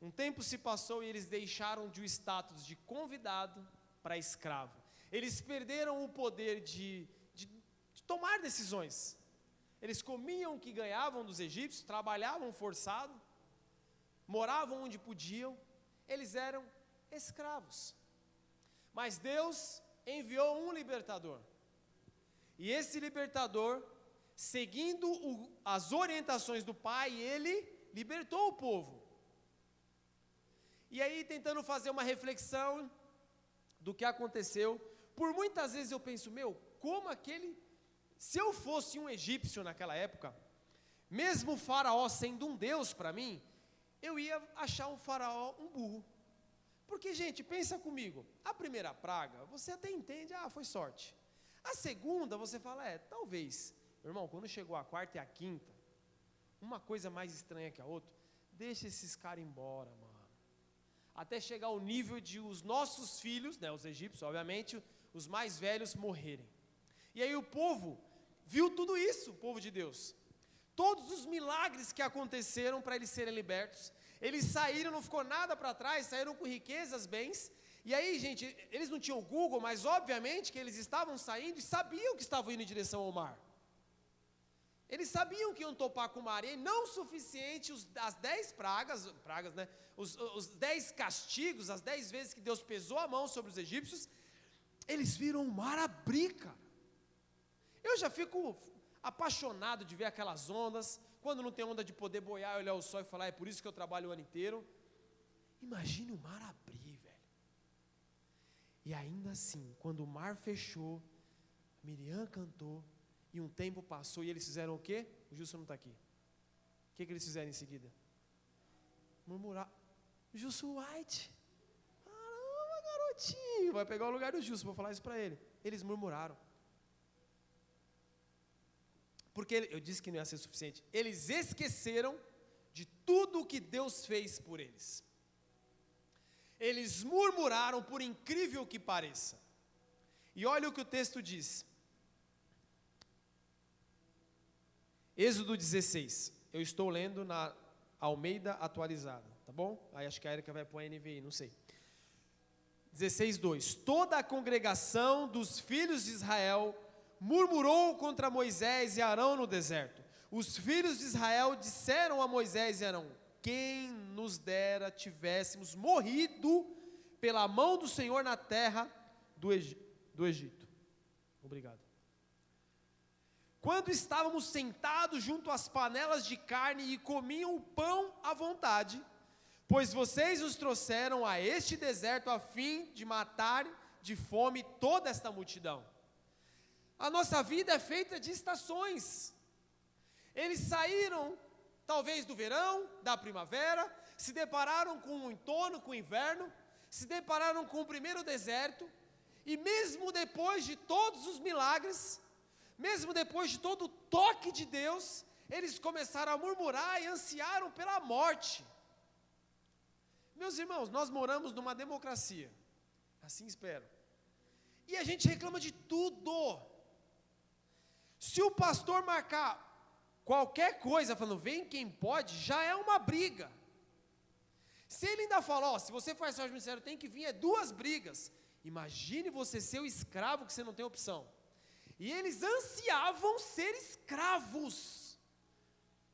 Um tempo se passou e eles deixaram de o status de convidado para escravo. Eles perderam o poder de tomar decisões. Eles comiam o que ganhavam dos egípcios, trabalhavam forçado, moravam onde podiam, eles eram escravos. Mas Deus enviou um libertador. E esse libertador, seguindo as orientações do Pai, ele libertou o povo. E aí, tentando fazer uma reflexão do que aconteceu, por muitas vezes eu penso, se eu fosse um egípcio naquela época, mesmo o faraó sendo um Deus para mim, eu ia achar o faraó um burro. Porque, gente, pensa comigo, a primeira praga, você até entende, foi sorte. A segunda, você fala, talvez. Meu irmão, quando chegou a quarta e a quinta, uma coisa mais estranha que a outra, deixa esses caras embora, mano. Até chegar ao nível de os nossos filhos, né, os egípcios, obviamente, os mais velhos morrerem. E aí o povo viu tudo isso, o povo de Deus. Todos os milagres que aconteceram para eles serem libertos. Eles saíram, não ficou nada para trás, saíram com riquezas, bens. E aí, gente, eles não tinham Google, mas obviamente que eles estavam saindo e sabiam que estavam indo em direção ao mar. Eles sabiam que iam topar com o mar, e não o suficiente, as 10 pragas, né? Os 10 castigos, as 10 vezes que Deus pesou a mão sobre os egípcios, eles viram o mar abrir, cara. Eu já fico apaixonado de ver aquelas ondas, quando não tem onda de poder boiar, olhar o sol e falar, é por isso que eu trabalho o ano inteiro. Imagine o mar abrir, velho. E ainda assim, quando o mar fechou, Miriam cantou, e um tempo passou, e eles fizeram o quê? O Gilson não está aqui. O que eles fizeram em seguida? Murmurar. Gilson White, caramba, garotinho, vai pegar o lugar do Gilson, vou falar isso para ele. Eles murmuraram. Porque eu disse que não ia ser suficiente. Eles esqueceram de tudo o que Deus fez por eles. Eles murmuraram, por incrível que pareça. E olha o que o texto diz. Êxodo 16. Eu estou lendo na Almeida atualizada, tá bom? Aí acho que a Erika vai pôr a NVI, não sei. 16:2. Toda a congregação dos filhos de Israel murmurou contra Moisés e Arão no deserto. Os filhos de Israel disseram a Moisés e Arão: quem nos dera tivéssemos morrido pela mão do Senhor na terra do Egito. Obrigado. Quando estávamos sentados junto às panelas de carne e comiam o pão à vontade, pois vocês nos trouxeram a este deserto a fim de matar de fome toda esta multidão. A nossa vida é feita de estações. Eles saíram, talvez do verão, da primavera, se depararam com o outono, com o inverno, se depararam com o primeiro deserto, e mesmo depois de todos os milagres, mesmo depois de todo o toque de Deus, eles começaram a murmurar e ansiaram pela morte. Meus irmãos, nós moramos numa democracia, assim espero, e a gente reclama de tudo. Se o pastor marcar qualquer coisa, falando, vem quem pode, já é uma briga. Se ele ainda fala, se você faz parte do ministério, tem que vir, 2 brigas. Imagine você ser o escravo que você não tem opção. E eles ansiavam ser escravos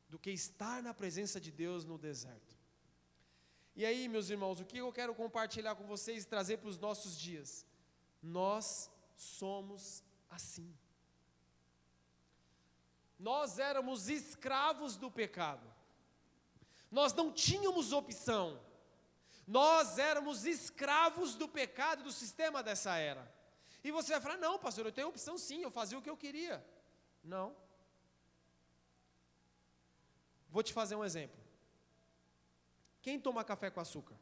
do que estar na presença de Deus no deserto. E aí, meus irmãos, o que eu quero compartilhar com vocês e trazer para os nossos dias? Nós somos assim. Nós éramos escravos do pecado. Nós não tínhamos opção. Nós éramos escravos do pecado e do sistema dessa era. E você vai falar, não, pastor, eu tenho opção sim, eu fazia o que eu queria. Não. Vou te fazer um exemplo. Quem toma café com açúcar?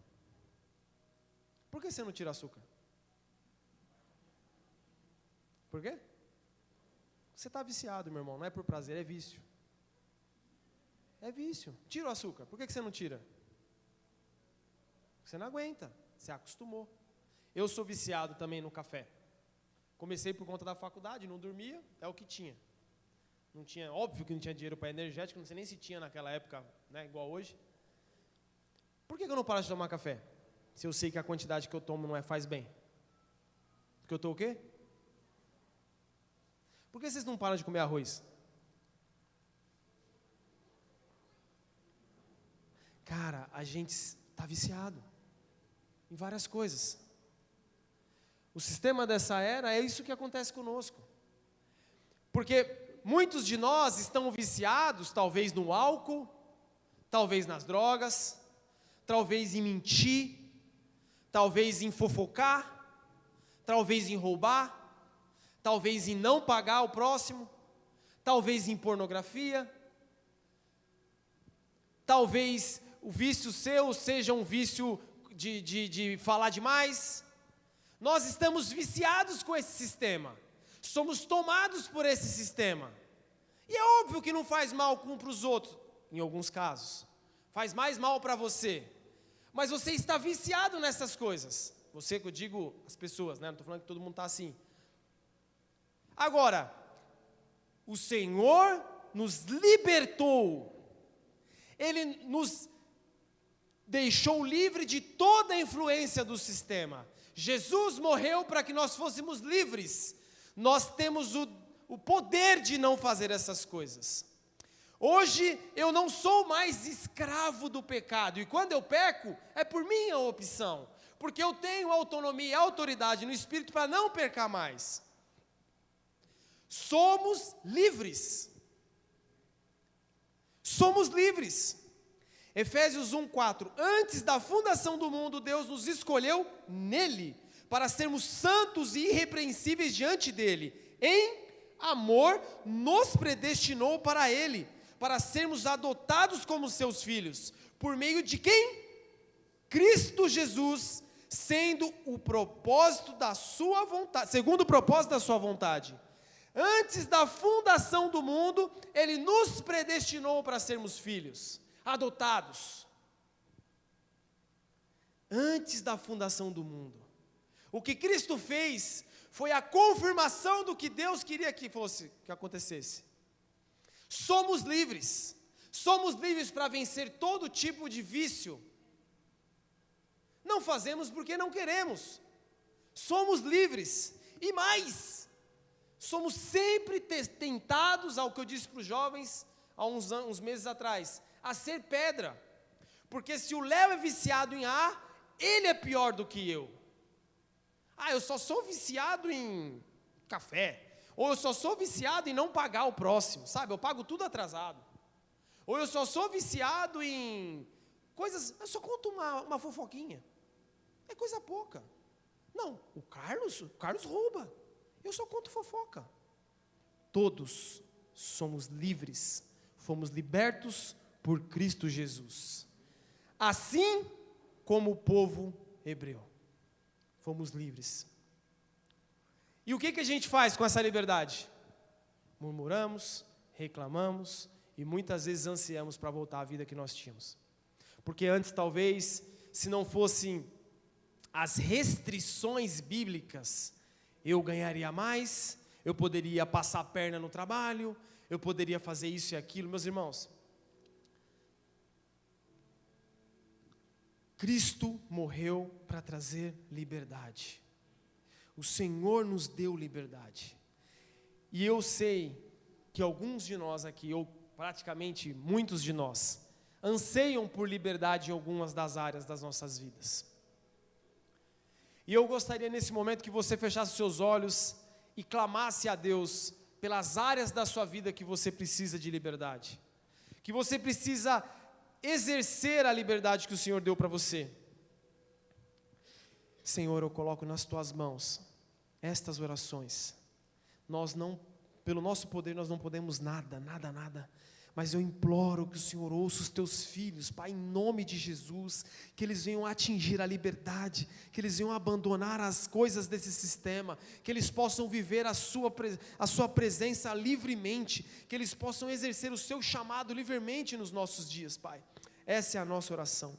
Por que você não tira açúcar? Por quê? Você está viciado, meu irmão, não é por prazer, é vício. É vício. Tira o açúcar, por que você não tira? Você não aguenta, você acostumou. Eu sou viciado também no café. Comecei por conta da faculdade, não dormia, é o que tinha. Não tinha, óbvio que não tinha dinheiro para energético, não sei nem se tinha naquela época, né, igual hoje. Por que eu não paro de tomar café? Se eu sei que a quantidade que eu tomo não faz bem. Porque eu estou o quê? Por que vocês não param de comer arroz? Cara, a gente está viciado em várias coisas. O sistema dessa era é isso que acontece conosco. Porque muitos de nós estão viciados, talvez no álcool, talvez nas drogas, talvez em mentir, talvez em fofocar, talvez em roubar, talvez em não pagar o próximo, talvez em pornografia, talvez o vício seu seja um vício de falar demais. Nós estamos viciados com esse sistema, somos tomados por esse sistema, e é óbvio que não faz mal um para os outros, em alguns casos, faz mais mal para você, mas você está viciado nessas coisas, você que eu digo as pessoas, né? Não estou falando que todo mundo está assim. Agora, o Senhor nos libertou, Ele nos deixou livre de toda a influência do sistema. Jesus morreu para que nós fôssemos livres. Nós temos o poder de não fazer essas coisas. Hoje eu não sou mais escravo do pecado, e quando eu peco, é por minha opção, porque eu tenho autonomia e autoridade no Espírito para não pecar mais. Somos livres. somos livres. Efésios 1:4, antes da fundação do mundo, Deus nos escolheu nele, para sermos santos e irrepreensíveis diante dele. Em amor, nos predestinou para ele, para sermos adotados como seus filhos, por meio de quem? Cristo Jesus, sendo o propósito da sua vontade, segundo o propósito da sua vontade. Antes da fundação do mundo, ele nos predestinou para sermos filhos, adotados. Antes da fundação do mundo. O que Cristo fez foi a confirmação do que Deus queria que acontecesse. Somos livres para vencer todo tipo de vício. Não fazemos porque não queremos, somos livres, e mais, somos sempre tentados, ao que eu disse para os jovens, há uns meses atrás, a ser pedra, porque se o Léo é viciado em A, ele é pior do que eu. Eu só sou viciado em café, ou eu só sou viciado em não pagar o próximo, sabe, eu pago tudo atrasado, ou eu só sou viciado em coisas, eu só conto uma fofoquinha, é coisa pouca. Não, o Carlos rouba, eu só conto fofoca. Todos somos livres, fomos libertos por Cristo Jesus, assim como o povo hebreu, fomos livres. E o que a gente faz com essa liberdade? Murmuramos, reclamamos e muitas vezes ansiamos para voltar à vida que nós tínhamos. Porque antes, talvez, se não fossem as restrições bíblicas, eu ganharia mais, eu poderia passar a perna no trabalho, eu poderia fazer isso e aquilo. Meus irmãos, Cristo morreu para trazer liberdade. O Senhor nos deu liberdade. E eu sei que alguns de nós aqui, ou praticamente muitos de nós, anseiam por liberdade em algumas das áreas das nossas vidas. E eu gostaria nesse momento que você fechasse seus olhos e clamasse a Deus pelas áreas da sua vida que você precisa de liberdade, que você precisa exercer a liberdade que o Senhor deu para você. Senhor, eu coloco nas tuas mãos estas orações. Nós não, pelo nosso poder nós não podemos nada, mas eu imploro que o Senhor ouça os teus filhos, Pai, em nome de Jesus, que eles venham atingir a liberdade, que eles venham abandonar as coisas desse sistema, que eles possam viver a sua presença livremente, que eles possam exercer o seu chamado livremente nos nossos dias, Pai. Essa é a nossa oração,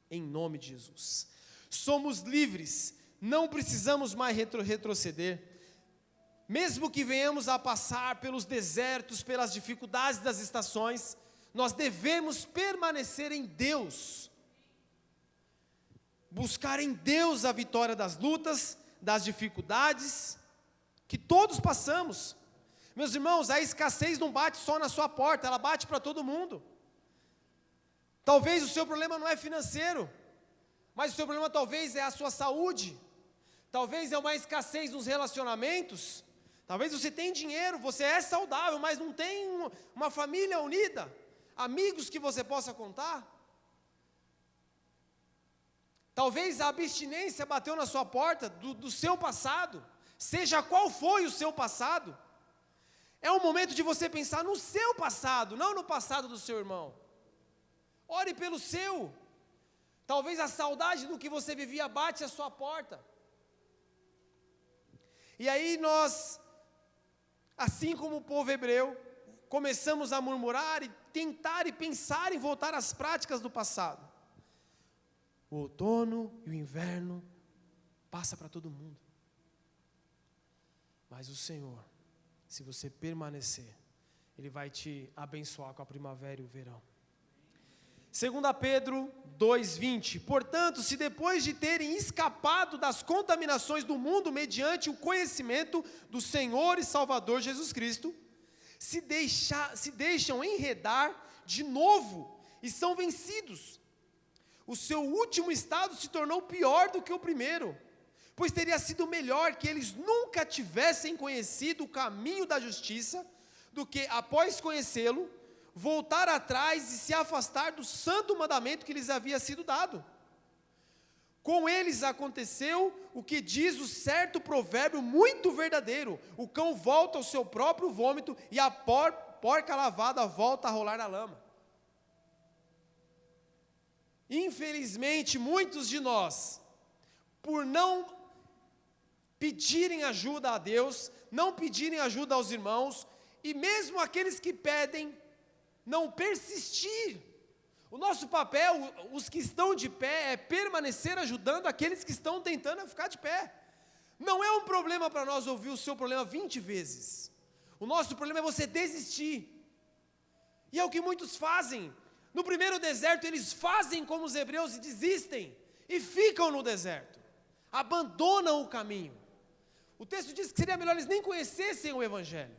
em nome de Jesus. Somos livres, não precisamos mais retroceder. Mesmo que venhamos a passar pelos desertos, pelas dificuldades das estações, nós devemos permanecer em Deus, buscar em Deus a vitória das lutas, das dificuldades, que todos passamos. Meus irmãos, a escassez não bate só na sua porta, ela bate para todo mundo. Talvez o seu problema não é financeiro, mas o seu problema talvez é a sua saúde, talvez é uma escassez nos relacionamentos. Talvez você tenha dinheiro, você é saudável, mas não tem uma família unida, amigos que você possa contar. Talvez a abstinência bateu na sua porta do seu passado, seja qual foi o seu passado. É um momento de você pensar no seu passado, não no passado do seu irmão. Ore pelo seu. Talvez a saudade do que você vivia bate à sua porta. E aí nós, assim como o povo hebreu, começamos a murmurar e tentar e pensar em voltar às práticas do passado. O outono e o inverno passa para todo mundo. Mas o Senhor, se você permanecer, Ele vai te abençoar com a primavera e o verão. 2 Pedro 2:20, portanto, se depois de terem escapado das contaminações do mundo mediante o conhecimento do Senhor e Salvador Jesus Cristo, se deixam enredar de novo e são vencidos, o seu último estado se tornou pior do que o primeiro, pois teria sido melhor que eles nunca tivessem conhecido o caminho da justiça, do que, após conhecê-lo, voltar atrás e se afastar do santo mandamento que lhes havia sido dado. Com eles aconteceu o que diz o certo provérbio muito verdadeiro: o cão volta ao seu próprio vômito e a porca lavada volta a rolar na lama. Infelizmente, muitos de nós, por não pedirem ajuda a Deus, não pedirem ajuda aos irmãos, e mesmo aqueles que pedem, não persistir. O nosso papel, os que estão de pé, é permanecer ajudando aqueles que estão tentando ficar de pé. Não é um problema para nós ouvir o seu problema 20 vezes. O nosso problema é você desistir. E é o que muitos fazem. No primeiro deserto, eles fazem como os hebreus e desistem. E ficam no deserto. Abandonam o caminho. O texto diz que seria melhor eles nem conhecessem o Evangelho.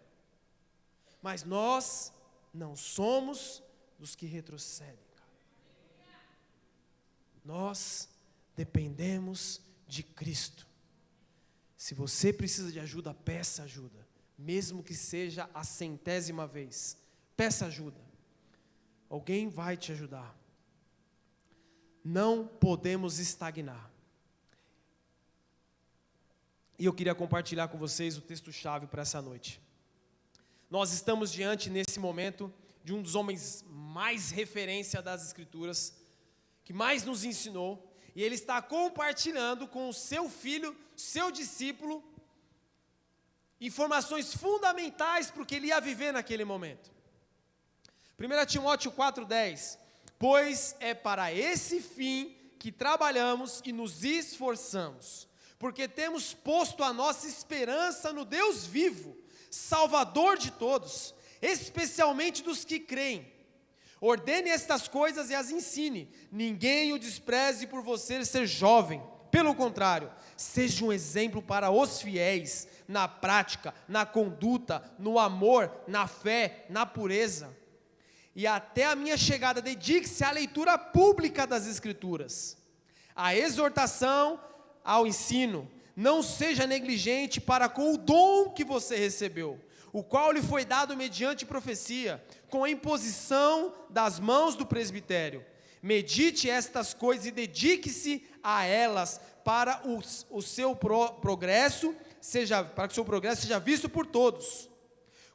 Mas nós não somos dos que retrocedem. Nós dependemos de Cristo. Se você precisa de ajuda, peça ajuda. Mesmo que seja a 100ª vez. Peça ajuda. Alguém vai te ajudar. Não podemos estagnar. E eu queria compartilhar com vocês o texto-chave para essa noite. Nós estamos diante, nesse momento, de um dos homens mais referência das Escrituras, que mais nos ensinou, e ele está compartilhando com o seu filho, seu discípulo, informações fundamentais para o que ele ia viver naquele momento. 1 Timóteo 4,10: pois é para esse fim que trabalhamos e nos esforçamos, porque temos posto a nossa esperança no Deus vivo, Salvador de todos, especialmente dos que creem. Ordene estas coisas e as ensine. Ninguém o despreze por você ser jovem. Pelo contrário, seja um exemplo para os fiéis, na prática, na conduta, no amor, na fé, na pureza. E até a minha chegada, dedique-se à leitura pública das Escrituras, à exortação, ao ensino. Não seja negligente para com o dom que você recebeu, o qual lhe foi dado mediante profecia, com a imposição das mãos do presbitério. Medite estas coisas e dedique-se a elas, para o seu progresso para que o seu progresso seja visto por todos.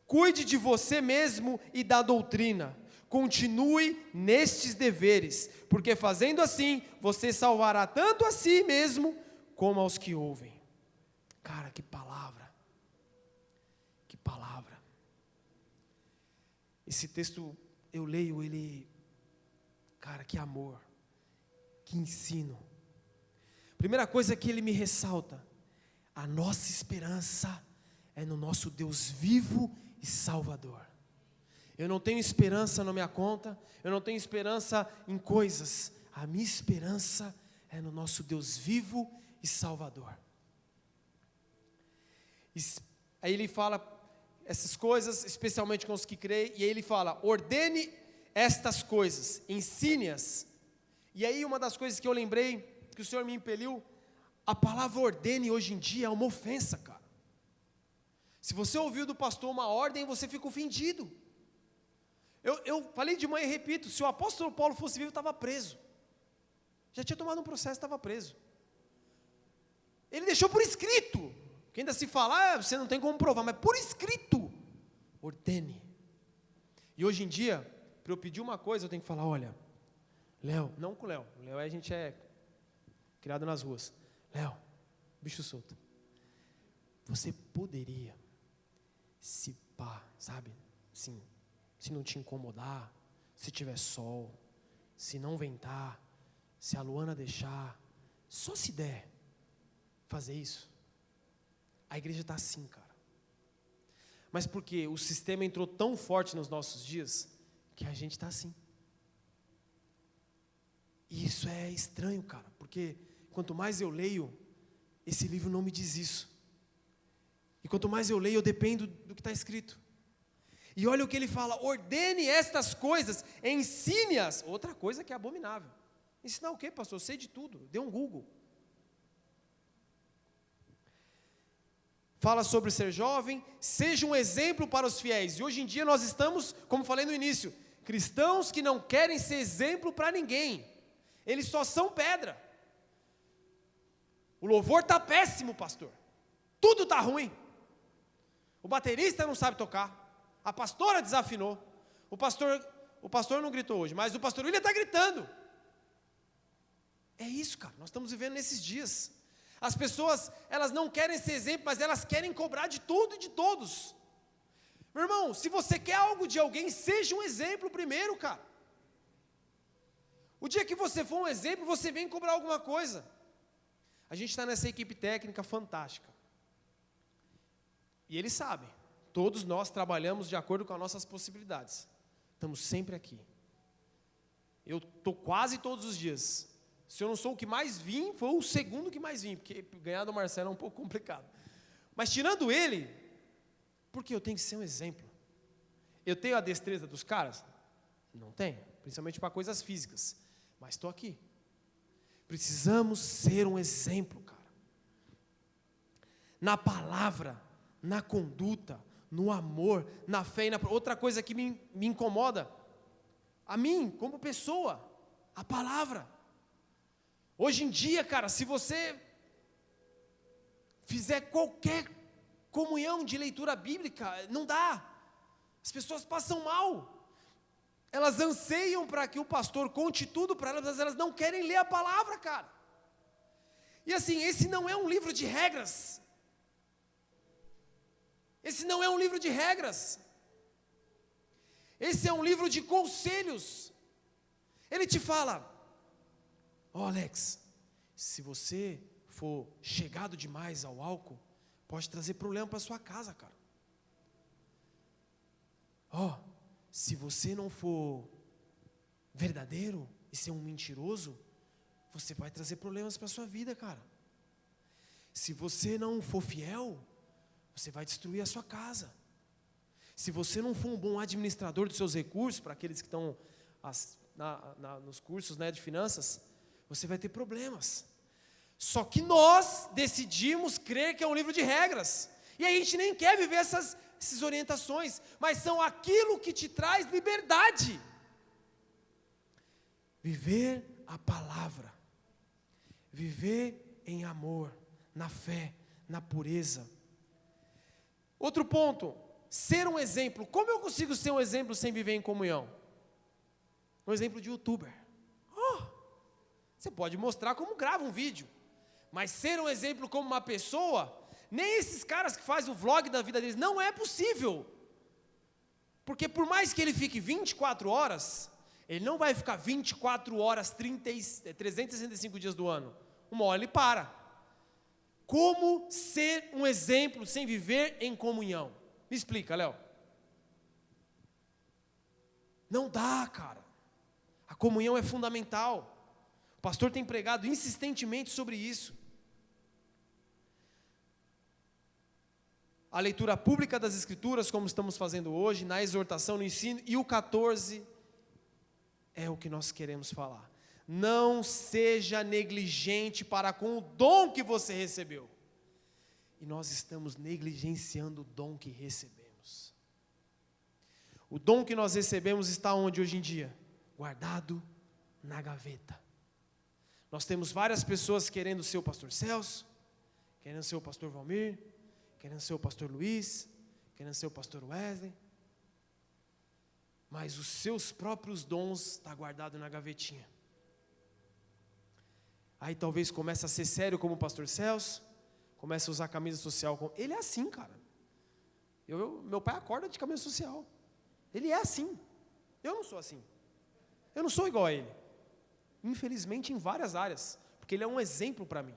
Cuide de você mesmo e da doutrina. Continue nestes deveres, porque fazendo assim, você salvará tanto a si mesmo, como aos que ouvem. Cara, que palavra. Que palavra. Esse texto, eu leio ele, cara, que amor, que ensino. Primeira coisa que ele me ressalta: a nossa esperança é no nosso Deus vivo e Salvador. Eu não tenho esperança na minha conta, eu não tenho esperança em coisas. A minha esperança é no nosso Deus vivo e Salvador. Aí ele fala essas coisas, especialmente com os que creem, e aí ele fala: ordene estas coisas, ensine-as. E aí uma das coisas que eu lembrei, que o Senhor me impeliu, a palavra ordene hoje em dia é uma ofensa, cara. Se você ouviu do pastor uma ordem, você fica ofendido. Eu falei de manhã e repito: se o apóstolo Paulo fosse vivo, estava preso. Já tinha tomado um processo, estava preso. Ele deixou por escrito. Que ainda se falar, você não tem como provar, mas por escrito, ordene. E hoje em dia, para eu pedir uma coisa, eu tenho que falar: olha, Léo, não com o Léo, a gente é criado nas ruas. Léo, bicho solto, você poderia, se pá, sabe, assim, se não te incomodar, se tiver sol, se não ventar, se a Luana deixar, só se der, fazer isso. A igreja está assim, cara. Mas porque o sistema entrou tão forte nos nossos dias, que a gente está assim. E isso é estranho, cara, porque quanto mais eu leio, esse livro não me diz isso. E quanto mais eu leio, eu dependo do que está escrito. E olha o que ele fala: ordene estas coisas, ensine-as. Outra coisa que é abominável. Ensinar o quê, pastor? Eu sei de tudo, dê um Google. Fala sobre ser jovem, seja um exemplo para os fiéis. E hoje em dia nós estamos, como falei no início, Cristãos que não querem ser exemplo para ninguém. Eles só são pedra. O louvor está péssimo, pastor. Tudo está ruim. O baterista não sabe tocar. A pastora desafinou. O pastor não gritou hoje, mas o pastor William está gritando. É isso, cara. Nós estamos vivendo nesses dias. As pessoas, elas não querem ser exemplo, mas elas querem cobrar de tudo e de todos. Meu irmão, se você quer algo de alguém, seja um exemplo primeiro, cara. O dia que você for um exemplo, você vem cobrar alguma coisa. A gente está nessa equipe técnica fantástica. E eles sabem, todos nós trabalhamos de acordo com as nossas possibilidades. Estamos sempre aqui. Eu estou quase todos os dias. Se eu não sou o que mais vim, foi o segundo que mais vim, porque ganhar do Marcelo é um pouco complicado. Mas tirando ele, porque eu tenho que ser um exemplo. Eu tenho a destreza dos caras? Não tenho, principalmente para coisas físicas. Mas estou aqui. Precisamos ser um exemplo, cara. Na palavra, na conduta, no amor, na fé e na... Outra coisa que me incomoda, a mim, como pessoa, a palavra. Hoje em dia, cara, se você fizer qualquer comunhão de leitura bíblica, não dá. As pessoas passam mal. Elas anseiam para que o pastor conte tudo para elas, mas elas não querem ler a palavra, cara. E assim, esse não é um livro de regras. Esse não é um livro de regras. Esse é um livro de conselhos. Ele te fala: ó, Alex, se você for chegado demais ao álcool, pode trazer problema para sua casa, cara. Ó, se você não for verdadeiro e ser um mentiroso, você vai trazer problemas para sua vida, cara. Se você não for fiel, você vai destruir a sua casa. Se você não for um bom administrador dos seus recursos, para aqueles que estão nos cursos, né, de finanças, você vai ter problemas. Só que nós decidimos crer que é um livro de regras, e a gente nem quer viver essas orientações, mas são aquilo que te traz liberdade. Viver a palavra, viver em amor, na fé, na pureza. Outro ponto, ser um exemplo. Como eu consigo ser um exemplo sem viver em comunhão? Um exemplo de youtuber. Você pode mostrar como grava um vídeo, mas ser um exemplo como uma pessoa, nem esses caras que fazem o vlog da vida deles, não é possível. Porque por mais que ele fique 24 horas, ele não vai ficar 24 horas, 365 dias do ano. Uma hora ele para. Como ser um exemplo sem viver em comunhão? Me explica, Léo. Não dá, cara. A comunhão é fundamental. O pastor tem pregado insistentemente sobre isso. A leitura pública das Escrituras, como estamos fazendo hoje, na exortação, no ensino, e o 14 é o que nós queremos falar. Não seja negligente para com o dom que você recebeu. E nós estamos negligenciando o dom que recebemos. O dom que nós recebemos está onde hoje em dia? Guardado na gaveta. Nós temos várias pessoas querendo ser o pastor Celso, querendo ser o pastor Valmir, querendo ser o pastor Luiz, querendo ser o pastor Wesley, mas os seus próprios dons estão guardados na gavetinha. Aí talvez comece a ser sério como o pastor Celso, comece a usar camisa social. Ele é assim, cara. Meu pai acorda de camisa social. Ele é assim. Eu não sou assim. Eu não sou igual a ele. Infelizmente em várias áreas, porque ele é um exemplo para mim.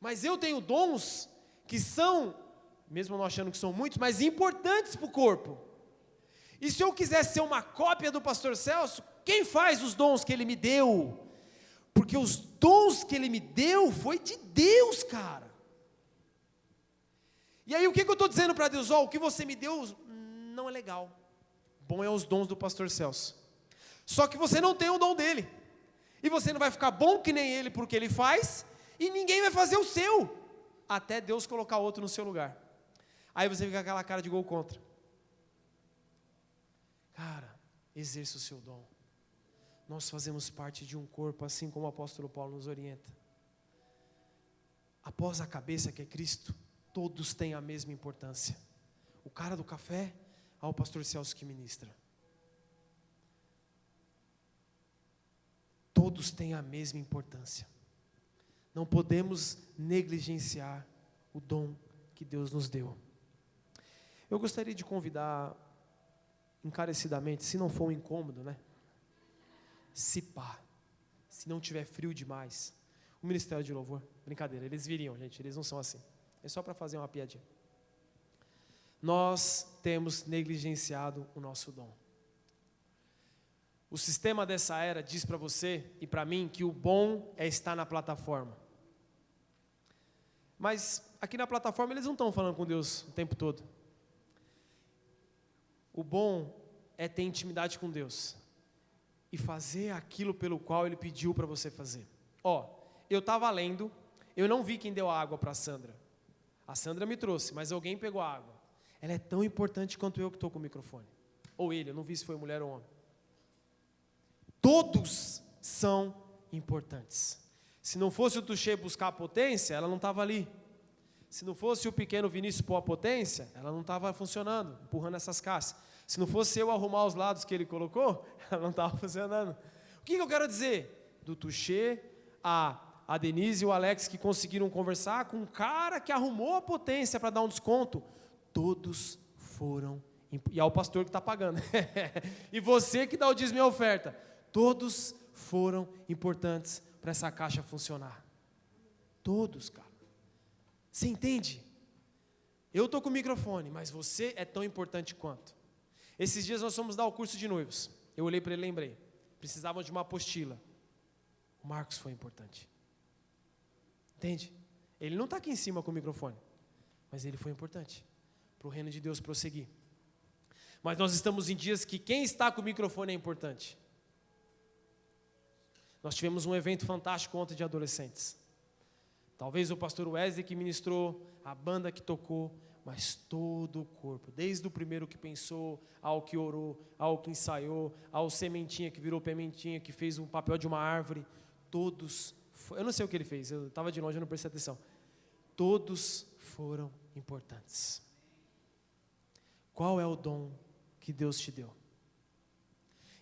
Mas eu tenho dons que são, mesmo não achando que são muitos, mas importantes para o corpo. E se eu quiser ser uma cópia do pastor Celso, quem faz os dons que ele me deu? Porque os dons que ele me deu foi de Deus, cara. E aí o que eu estou dizendo para Deus? O que você me deu não é legal. Bom é os dons do pastor Celso. Só que você não tem o dom dele. E você não vai ficar bom que nem ele porque ele faz, e ninguém vai fazer o seu, até Deus colocar outro no seu lugar. Aí você fica com aquela cara de gol contra. Cara, exerça o seu dom. Nós fazemos parte de um corpo, assim como o apóstolo Paulo nos orienta. Após a cabeça, que é Cristo, todos têm a mesma importância. O cara do café ao pastor Celso que ministra. Todos têm a mesma importância. Não podemos negligenciar o dom que Deus nos deu. Eu gostaria de convidar encarecidamente, se não for um incômodo, né? Se pá, se não tiver frio demais, o Ministério de Louvor, brincadeira, eles viriam, gente, eles não são assim. É só para fazer uma piadinha. Nós temos negligenciado o nosso dom. O sistema dessa era diz para você e para mim que o bom é estar na plataforma. Mas aqui na plataforma eles não estão falando com Deus o tempo todo. O bom é ter intimidade com Deus e fazer aquilo pelo qual Ele pediu para você fazer. Eu estava lendo, eu não vi quem deu a água para a Sandra. A Sandra me trouxe, mas alguém pegou a água. Ela é tão importante quanto eu que estou com o microfone. Ou ele, eu não vi se foi mulher ou homem. Todos são importantes. Se não fosse o Tuxê buscar a potência, ela não estava ali. Se não fosse o pequeno Vinícius pôr a potência, ela não estava funcionando, empurrando essas caixas. Se não fosse eu arrumar os lados que ele colocou, ela não estava funcionando. O que eu quero dizer? Do Tuxê, a Denise e o Alex que conseguiram conversar com um cara que arrumou a potência para dar um desconto, todos foram, e ao pastor que está pagando, e você que dá o dízimo e a oferta, todos foram importantes para essa caixa funcionar. Todos, cara. Você entende? Eu estou com o microfone, mas você é tão importante quanto. Esses dias nós fomos dar o curso de noivos. Eu olhei para ele e lembrei. Precisavam de uma apostila. O Marcos foi importante. Entende? Ele não está aqui em cima com o microfone, mas ele foi importante para o reino de Deus prosseguir. Mas nós estamos em dias que quem está com o microfone é importante. Nós tivemos um evento fantástico ontem de adolescentes. Talvez o pastor Wesley que ministrou, a banda que tocou, mas todo o corpo, desde o primeiro que pensou, ao que orou, ao que ensaiou, ao sementinha que virou pimentinha, que fez um papel de uma árvore, todos, eu não sei o que ele fez, eu estava de longe, eu não prestei atenção. Todos foram importantes. Qual é o dom que Deus te deu?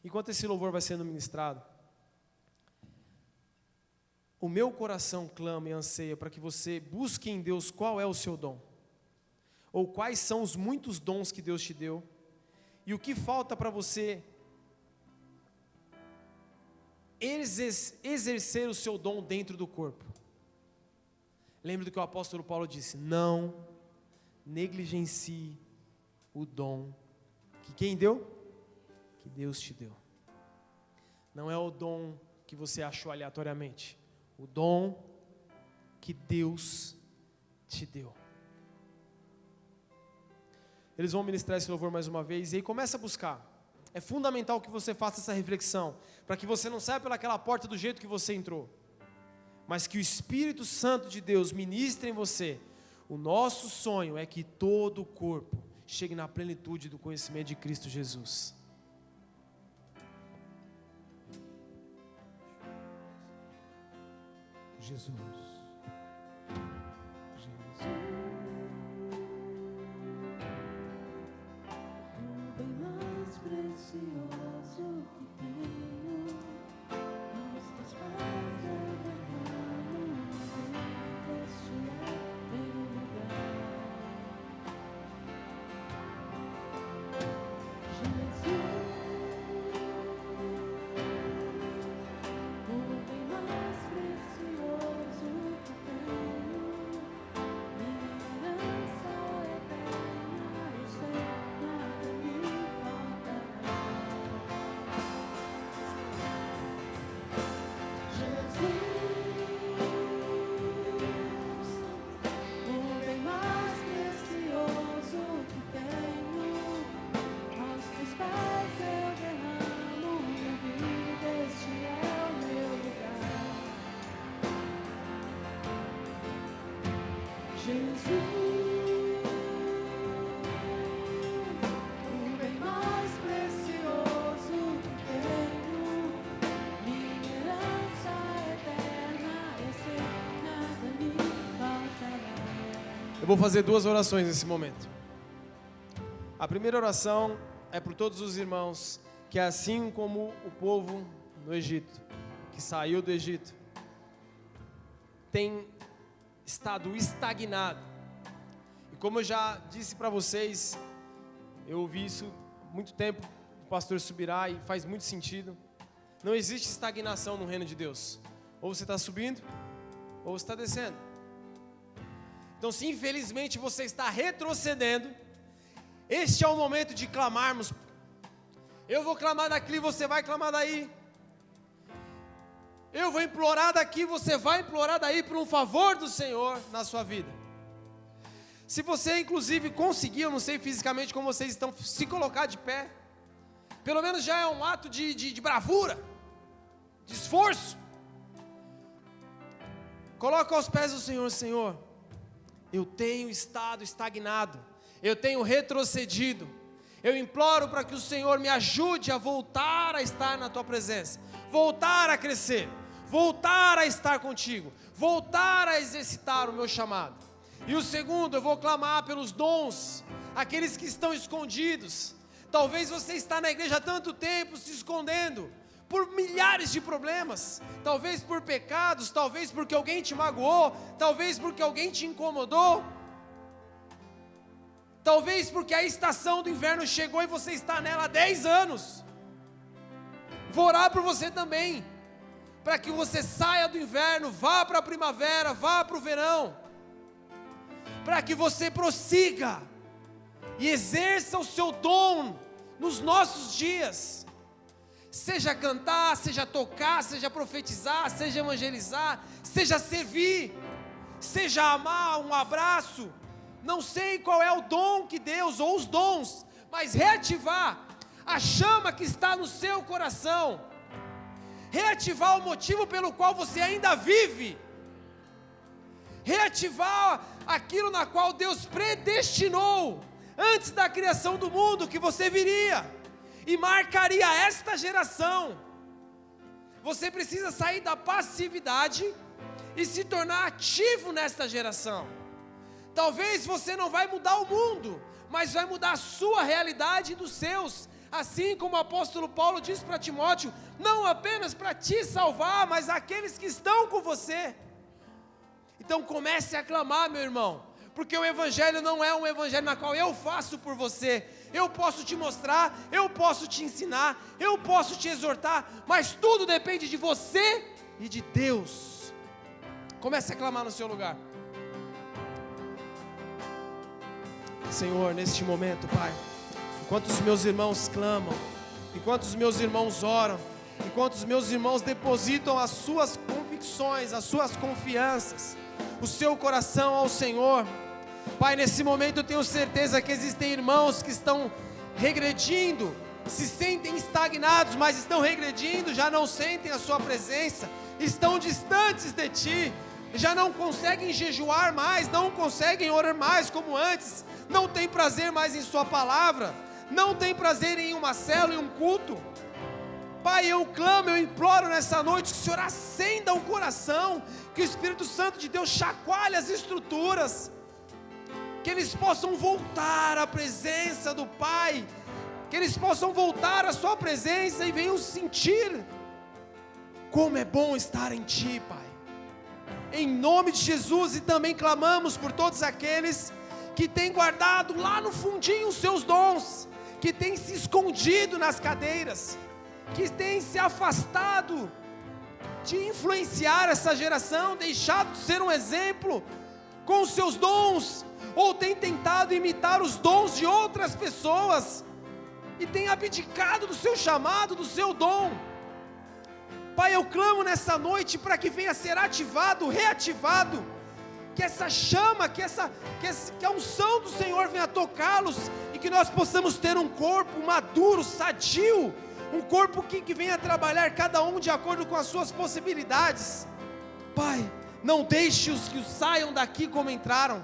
Enquanto esse louvor vai sendo ministrado, o meu coração clama e anseia para que você busque em Deus qual é o seu dom, ou quais são os muitos dons que Deus te deu, e o que falta para você exercer o seu dom dentro do corpo. Lembre do que o apóstolo Paulo disse: não negligencie o dom que quem deu? Que Deus te deu. Não é o dom que você achou aleatoriamente, o dom que Deus te deu. Eles vão ministrar esse louvor mais uma vez, e aí começa a buscar. É fundamental que você faça essa reflexão, para que você não saia pelaquela porta do jeito que você entrou, mas que o Espírito Santo de Deus ministre em você. O nosso sonho é que todo o corpo chegue na plenitude do conhecimento de Cristo Jesus. Jesus. O bem mais precioso que tenho, aos teus pés eu derramo, este é meu lugar. Jesus, o bem mais precioso que tenho, minha herança eterna, eu sei, nada me faltará. Jesus, o bem mais precioso que tenho, aos teus pés eu derramo minha vida, este é o meu lugar. Jesus, o bem mais precioso Eu vou fazer 2 orações nesse momento. A primeira oração é por todos os irmãos que, assim como o povo no Egito, que saiu do Egito, tem estado estagnado. E como eu já disse para vocês, eu ouvi isso há muito tempo do pastor Subirá e faz muito sentido. Não existe estagnação no reino de Deus. Ou você está subindo, ou você está descendo. Então, se infelizmente você está retrocedendo, este é o momento de clamarmos. Eu vou clamar daqui, você vai clamar daí. Eu vou implorar daqui, você vai implorar daí por um favor do Senhor na sua vida. Se você inclusive conseguir, eu não sei fisicamente como vocês estão, se colocar de pé, pelo menos já é um ato de bravura, de esforço. Coloca aos pés do Senhor: Senhor, eu tenho estado estagnado, eu tenho retrocedido, eu imploro para que o Senhor me ajude a voltar a estar na Tua presença, voltar a crescer, voltar a estar contigo, voltar a exercitar o meu chamado. E o segundo, eu vou clamar pelos dons, aqueles que estão escondidos. Talvez você está na igreja há tanto tempo se escondendo, por milhares de problemas, talvez por pecados, talvez porque alguém te magoou, talvez porque alguém te incomodou, talvez porque a estação do inverno chegou e você está nela há 10 anos, vou orar por você também, para que você saia do inverno, vá para a primavera, vá para o verão, para que você prossiga, e exerça o seu dom, nos nossos dias, seja cantar, seja tocar, seja profetizar, seja evangelizar, seja servir, seja amar, um abraço, não sei qual é o dom que Deus, ou os dons, mas reativar a chama que está no seu coração, reativar o motivo pelo qual você ainda vive, reativar aquilo na qual Deus predestinou, antes da criação do mundo, que você viria, e marcaria esta geração. Você precisa sair da passividade e se tornar ativo nesta geração. Talvez você não vai mudar o mundo, mas vai mudar a sua realidade e dos seus, assim como o apóstolo Paulo diz para Timóteo, não apenas para te salvar, mas aqueles que estão com você. Então comece a clamar, meu irmão, porque o evangelho não é um evangelho na qual eu faço por você. Eu posso te mostrar, eu posso te ensinar, eu posso te exortar, mas tudo depende de você e de Deus. Comece a clamar no seu lugar. Senhor, neste momento, Pai, enquanto os meus irmãos clamam, enquanto os meus irmãos oram, enquanto os meus irmãos depositam as suas convicções, as suas confianças, o seu coração ao Senhor, Pai, nesse momento eu tenho certeza que existem irmãos que estão regredindo, se sentem estagnados, mas estão regredindo, já não sentem a sua presença, estão distantes de Ti, já não conseguem jejuar mais, não conseguem orar mais como antes, não tem prazer mais em Sua palavra, não tem prazer em uma célula, em um culto. Pai, eu clamo, eu imploro nessa noite que o Senhor acenda o coração, que o Espírito Santo de Deus chacoalhe as estruturas, que eles possam voltar à presença do Pai, que eles possam voltar à Sua presença e venham sentir como é bom estar em Ti, Pai. Em nome de Jesus, e também clamamos por todos aqueles que têm guardado lá no fundinho os seus dons, que têm se escondido nas cadeiras, que têm se afastado de influenciar essa geração, deixado de ser um exemplo com os seus dons, ou tem tentado imitar os dons de outras pessoas, e tem abdicado do seu chamado, do seu dom. Pai, eu clamo nessa noite para que venha ser ativado, reativado, que essa chama, que a unção do Senhor venha tocá-los, e que nós possamos ter um corpo maduro, sadio, um corpo que venha trabalhar cada um de acordo com as suas possibilidades. Pai, não deixe os que saiam daqui como entraram,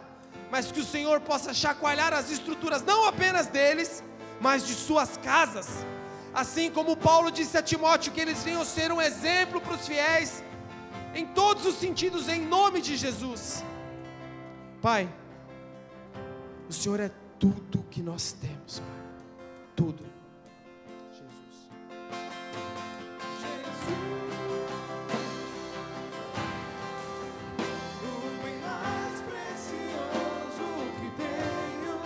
mas que o Senhor possa chacoalhar as estruturas, não apenas deles, mas de suas casas, assim como Paulo disse a Timóteo, que eles venham ser um exemplo para os fiéis, em todos os sentidos, em nome de Jesus. Pai, O Senhor é tudo que nós temos, Pai. Tudo. Jesus. O bem mais precioso que tenho,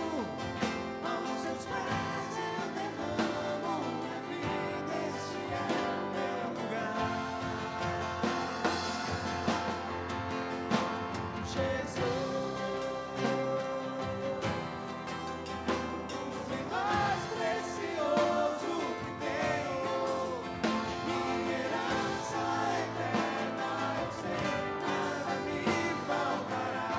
aos seus pés eu derramo minha vida, este é o meu lugar. Jesus, o bem mais precioso que tenho, minha herança eterna, eu sei, nada me faltará.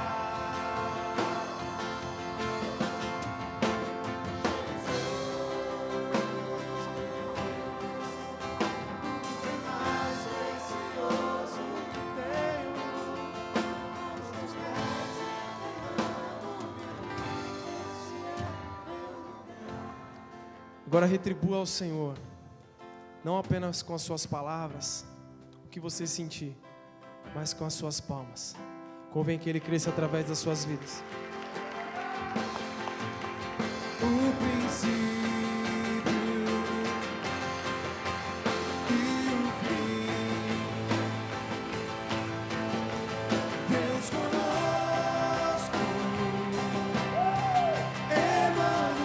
Mais precioso que tenho, aos teus pés eu derramo minha vida. Agora retribua ao Senhor, não apenas com as suas palavras, o que você sentir, mas com as suas palmas. Convém que Ele cresça através das suas vidas. O princípio e o fim, Deus conosco, Emmanuel.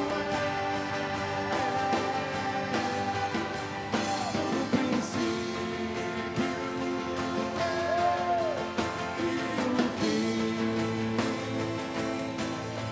O princípio e o fim, Deus conosco.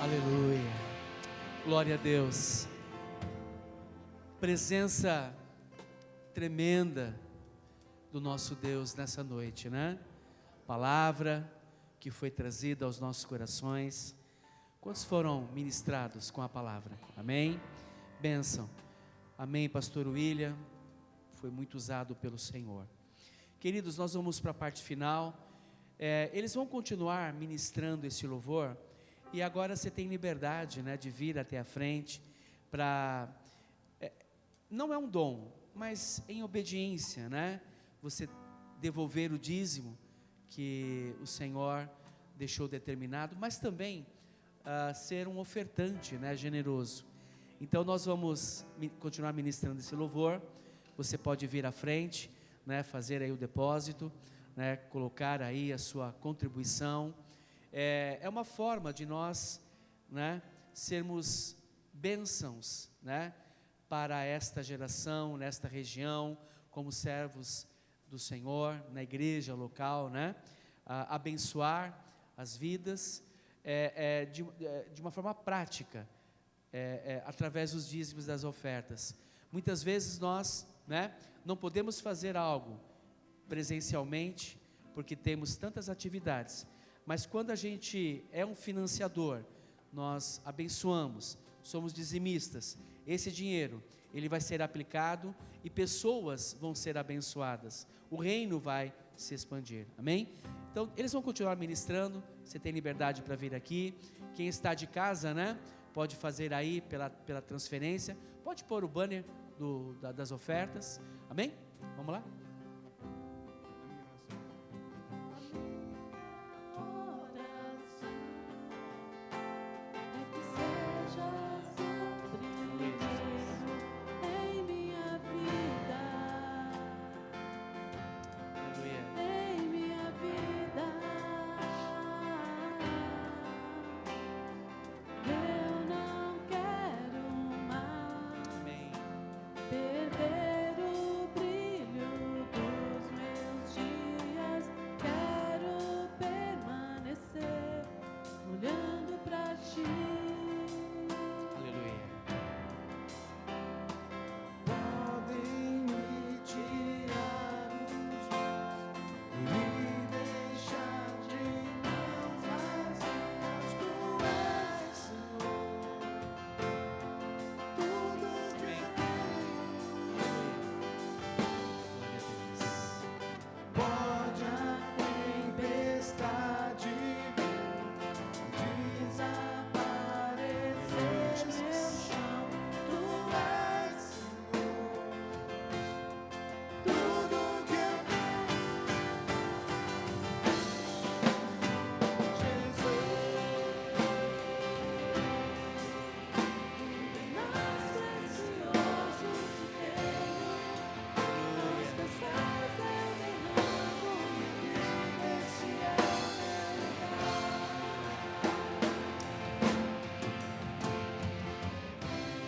Aleluia, glória a Deus. Presença tremenda do nosso Deus nessa noite, né? Palavra que foi trazida aos nossos corações. Quantos foram ministrados com a palavra? Amém? Bênção. Amém, pastor William. Foi muito usado pelo Senhor. Queridos, nós vamos para a parte final. Eles vão continuar ministrando esse louvor. E agora você tem liberdade, né, de vir até a frente para... não é um dom, mas em obediência, né? Você devolver o dízimo que o Senhor deixou determinado, mas também ser um ofertante, né, generoso. Então nós vamos continuar ministrando esse louvor. Você pode vir à frente, né, fazer aí o depósito, né, colocar aí a sua contribuição. É uma forma de nós, né, sermos bênçãos, né, para esta geração, nesta região, como servos do Senhor, na igreja local, né, abençoar as vidas de uma forma prática, através dos dízimos das ofertas. Muitas vezes nós, né, não podemos fazer algo presencialmente, porque temos tantas atividades, mas quando a gente é um financiador, nós abençoamos, somos dizimistas, esse dinheiro, ele vai ser aplicado e pessoas vão ser abençoadas, o reino vai se expandir, amém? Então, eles vão continuar ministrando, você tem liberdade para vir aqui, quem está de casa, né, pode fazer aí pela transferência, pode pôr o banner das ofertas. Amém? Vamos lá?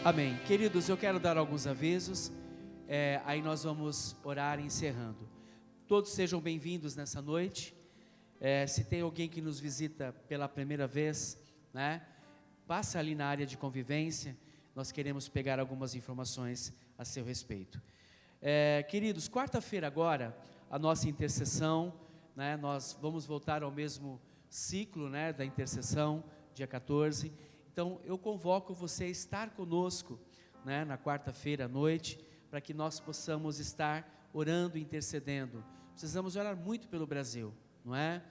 Amém. Queridos, eu quero dar alguns avisos, aí nós vamos orar encerrando. Todos sejam bem-vindos nessa noite. Se tem alguém que nos visita pela primeira vez, né, passa ali na área de convivência, nós queremos pegar algumas informações a seu respeito. Queridos, quarta-feira agora, a nossa intercessão, né, nós vamos voltar ao mesmo ciclo, né, da intercessão, dia 14. Então, eu convoco você a estar conosco, né, na quarta-feira à noite, para que nós possamos estar orando e intercedendo. Precisamos orar muito pelo Brasil, não é?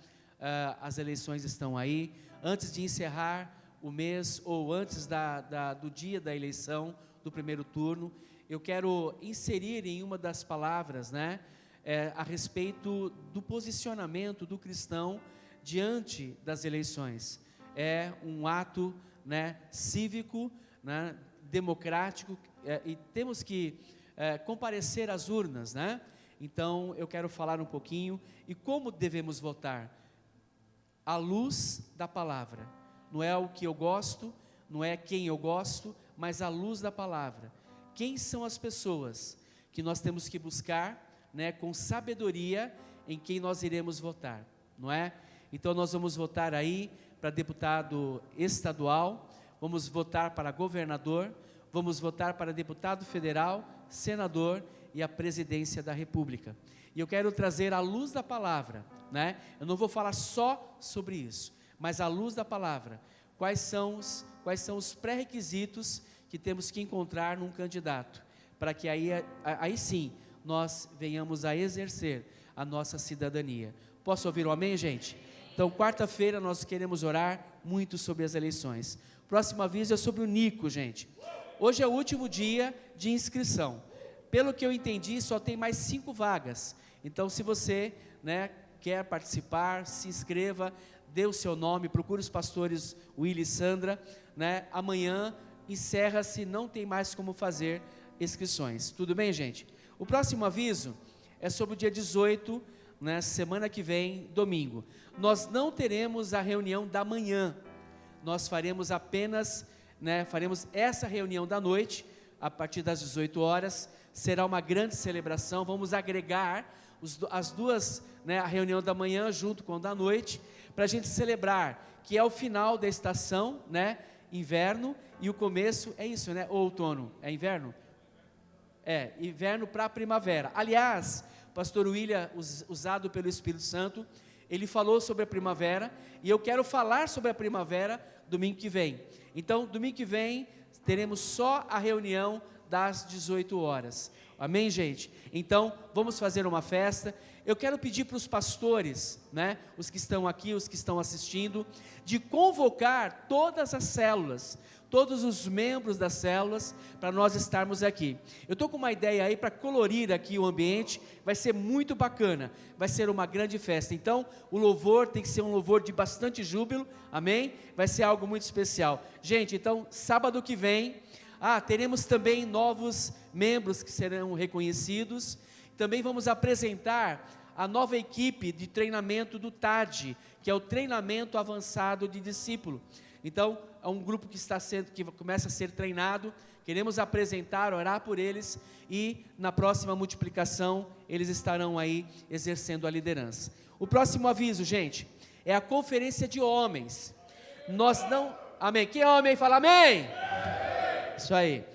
As eleições estão aí. Antes de encerrar o mês, ou antes do dia da eleição, do primeiro turno, eu quero inserir em uma das palavras, né, a respeito do posicionamento do cristão diante das eleições. É um ato, né, cívico, né, democrático, e temos que comparecer às urnas, né? Então eu quero falar um pouquinho e como devemos votar à luz da palavra. Não é o que eu gosto, não é quem eu gosto, mas à luz da palavra. Quem são as pessoas que nós temos que buscar, né, com sabedoria em quem nós iremos votar, não é? Então nós vamos votar aí para deputado estadual, vamos votar para governador, vamos votar para deputado federal, senador e a presidência da República. E eu quero trazer à luz da palavra, né? Eu não vou falar só sobre isso, mas à luz da palavra, quais são os pré-requisitos que temos que encontrar num candidato, para que aí sim nós venhamos a exercer a nossa cidadania. Posso ouvir um amém, gente? Então, quarta-feira nós queremos orar muito sobre as eleições. Próximo aviso é sobre o Nico, gente. Hoje é o último dia de inscrição. Pelo que eu entendi, só tem mais 5 vagas. Então, se você, né, quer participar, se inscreva, dê o seu nome, procure os pastores Willy e Sandra, né? Amanhã encerra-se, não tem mais como fazer inscrições. Tudo bem, gente? O próximo aviso é sobre o dia 18, né, semana que vem, domingo. Nós não teremos a reunião da manhã, nós faremos apenas, né, faremos essa reunião da noite, a partir das 18 horas, será uma grande celebração, vamos agregar as duas, né, a reunião da manhã junto com a da noite, para a gente celebrar que é o final da estação, né, inverno, e o começo, é isso, né, ou outono, é inverno? É, inverno para a primavera. Aliás, pastor William, usado pelo Espírito Santo, ele falou sobre a primavera, e eu quero falar sobre a primavera domingo que vem. Então, domingo que vem, teremos só a reunião das 18 horas. Amém, gente? Então, vamos fazer uma festa. Eu quero pedir para os pastores, né, os que estão aqui, os que estão assistindo, de convocar todas as células, todos os membros das células, para nós estarmos aqui. Eu estou com uma ideia aí para colorir aqui o ambiente, vai ser muito bacana, vai ser uma grande festa. Então, o louvor tem que ser um louvor de bastante júbilo, amém? Vai ser algo muito especial. Gente, então, sábado que vem, teremos também novos membros que serão reconhecidos. Também vamos apresentar a nova equipe de treinamento do TAD, que é o treinamento avançado de discípulo. Então, é um grupo que começa a ser treinado. Queremos apresentar, orar por eles, e na próxima multiplicação eles estarão aí exercendo a liderança. O próximo aviso, gente, é a conferência de homens. Nós não... Amém? Quem é homem? Fala amém! Isso aí.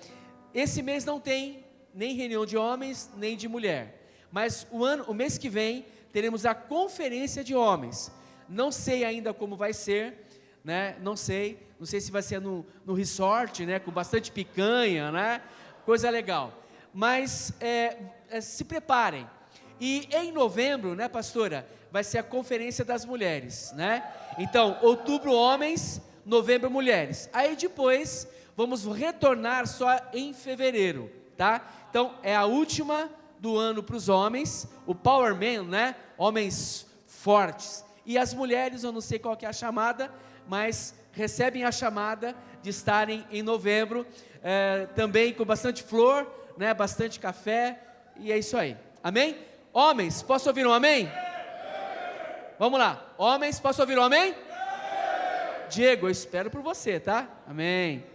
Esse mês não tem nem reunião de homens, nem de mulher. Mas o mês que vem, teremos a conferência de homens. Não sei ainda como vai ser, né? Não sei se vai ser no resort, né? Com bastante picanha, né? Coisa legal. Mas se preparem. E em novembro, né, pastora? Vai ser a conferência das mulheres, né? Então, outubro homens, novembro mulheres. Aí depois vamos retornar só em fevereiro, tá? Então, é a última do ano para os homens, o Power Man, né? Homens fortes. E as mulheres, eu não sei qual que é a chamada, mas recebem a chamada de estarem em novembro, também com bastante flor, né? Bastante café, e é isso aí. Amém? Homens, posso ouvir um amém? Vamos lá. Homens, posso ouvir um amém? Diego, eu espero por você, tá? Amém.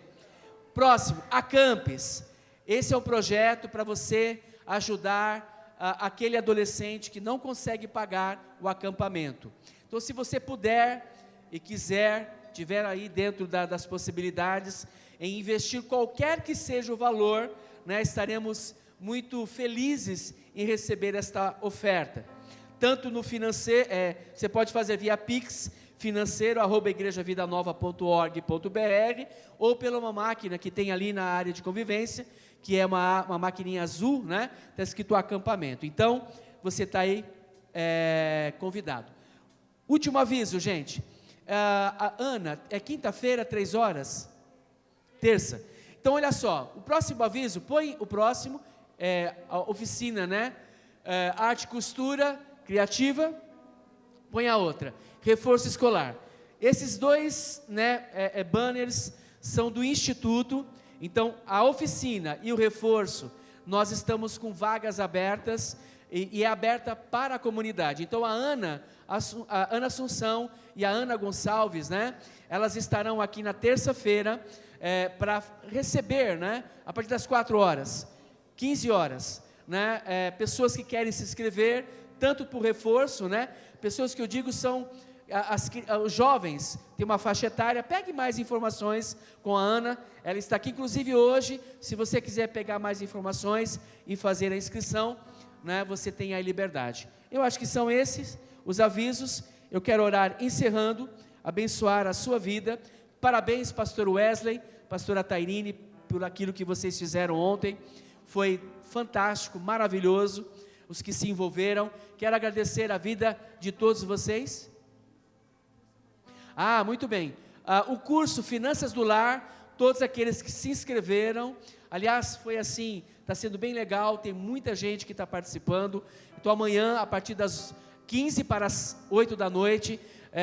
Próximo, Acampes. Esse é um projeto para você ajudar aquele adolescente que não consegue pagar o acampamento. Então, se você puder e quiser, tiver aí dentro das possibilidades, em investir qualquer que seja o valor, né, estaremos muito felizes em receber esta oferta. Tanto no financeiro, você pode fazer via Pix, financeiro@igrejavidanova.org.br, ou pela uma máquina que tem ali na área de convivência, que é uma maquininha azul, né? Está escrito acampamento. Então, você está aí convidado. Último aviso, gente. A Ana, é quinta-feira, 3 horas? Terça. Então, olha só, o próximo aviso, põe o próximo, a oficina, né? Arte e costura criativa, põe a outra. Reforço escolar. Esses dois, né, banners são do Instituto. Então, a oficina e o reforço, nós estamos com vagas abertas e é aberta para a comunidade. Então, a Ana Assunção e a Ana Gonçalves, né, elas estarão aqui na terça-feira para receber, né, a partir das 4 horas, 15 horas, né, pessoas que querem se inscrever, tanto por reforço, né, pessoas que eu digo são... os jovens, tem uma faixa etária. Pegue mais informações com a Ana, ela está aqui inclusive hoje. Se você quiser pegar mais informações e fazer a inscrição, né, você tem aí liberdade. Eu acho que são esses os avisos. Eu quero orar encerrando, abençoar a sua vida. Parabéns, pastor Wesley, pastora Tairine, por aquilo que vocês fizeram ontem, foi fantástico, maravilhoso, os que se envolveram. Quero agradecer a vida de todos vocês. Muito bem. O curso Finanças do Lar, todos aqueles que se inscreveram, aliás, foi assim, está sendo bem legal, tem muita gente que está participando. Então, amanhã, a partir das 15 para as 8 da noite,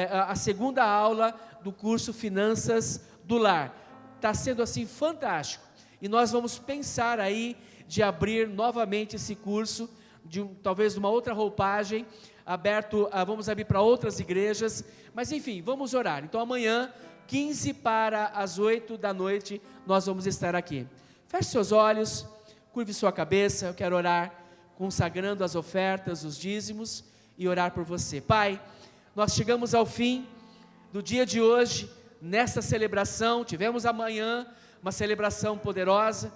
a segunda aula do curso Finanças do Lar. Está sendo assim fantástico. E nós vamos pensar aí de abrir novamente esse curso, talvez de uma outra roupagem, vamos abrir para outras igrejas, mas enfim, vamos orar. Então amanhã, 15 para as 8 da noite, nós vamos estar aqui. Feche seus olhos, curve sua cabeça, eu quero orar, consagrando as ofertas, os dízimos, e orar por você. Pai, nós chegamos ao fim do dia de hoje, nesta celebração. Tivemos amanhã uma celebração poderosa,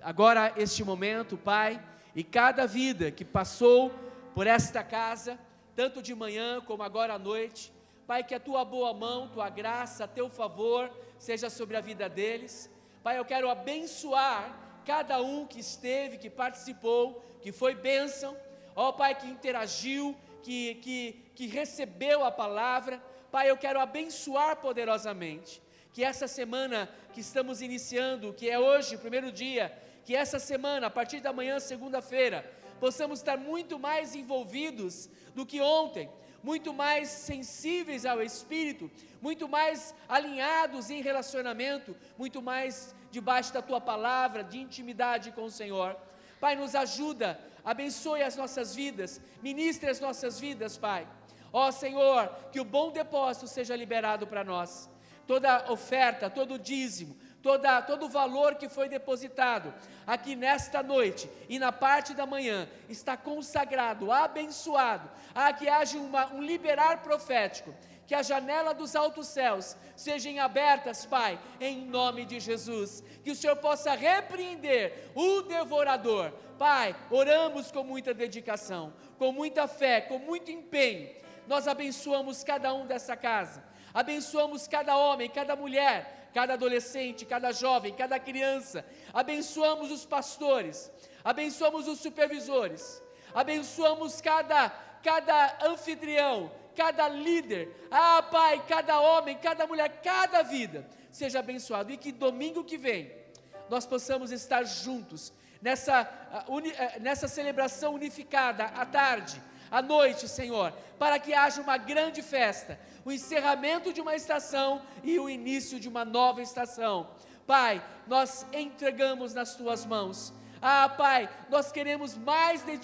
agora este momento, Pai, e cada vida que passou por esta casa, tanto de manhã como agora à noite, Pai, que a Tua boa mão, Tua graça, Teu favor, seja sobre a vida deles. Pai, eu quero abençoar cada um que esteve, que participou, que foi bênção, ó Pai, que interagiu, que recebeu a palavra. Pai, eu quero abençoar poderosamente, que essa semana que estamos iniciando, que é hoje, o primeiro dia, que essa semana, a partir da manhã, segunda-feira, possamos estar muito mais envolvidos do que ontem, muito mais sensíveis ao Espírito, muito mais alinhados em relacionamento, muito mais debaixo da Tua palavra, de intimidade com o Senhor. Pai, nos ajuda, abençoe as nossas vidas, ministre as nossas vidas, Pai. Ó Senhor, que o bom depósito seja liberado para nós, toda oferta, todo dízimo, todo o valor que foi depositado aqui nesta noite e na parte da manhã, está consagrado, abençoado, que haja um liberar profético, que a janela dos altos céus sejam abertas, Pai, em nome de Jesus, que o Senhor possa repreender o devorador. Pai, oramos com muita dedicação, com muita fé, com muito empenho. Nós abençoamos cada um dessa casa, abençoamos cada homem, cada mulher, cada adolescente, cada jovem, cada criança. Abençoamos os pastores, abençoamos os supervisores, abençoamos cada anfitrião, cada líder. Pai, cada homem, cada mulher, cada vida seja abençoado, e que domingo que vem nós possamos estar juntos nessa celebração unificada, à tarde, à noite, Senhor, para que haja uma grande festa, o encerramento de uma estação e o início de uma nova estação. Pai, nós entregamos nas Tuas mãos. Pai, nós queremos mais de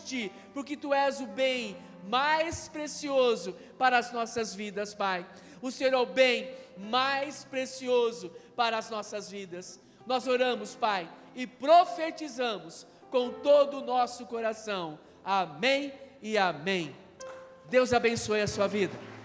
Ti, porque Tu és o bem mais precioso para as nossas vidas, Pai. O Senhor é o bem mais precioso para as nossas vidas. Nós oramos, Pai, e profetizamos com todo o nosso coração. Amém e amém. Deus abençoe a sua vida.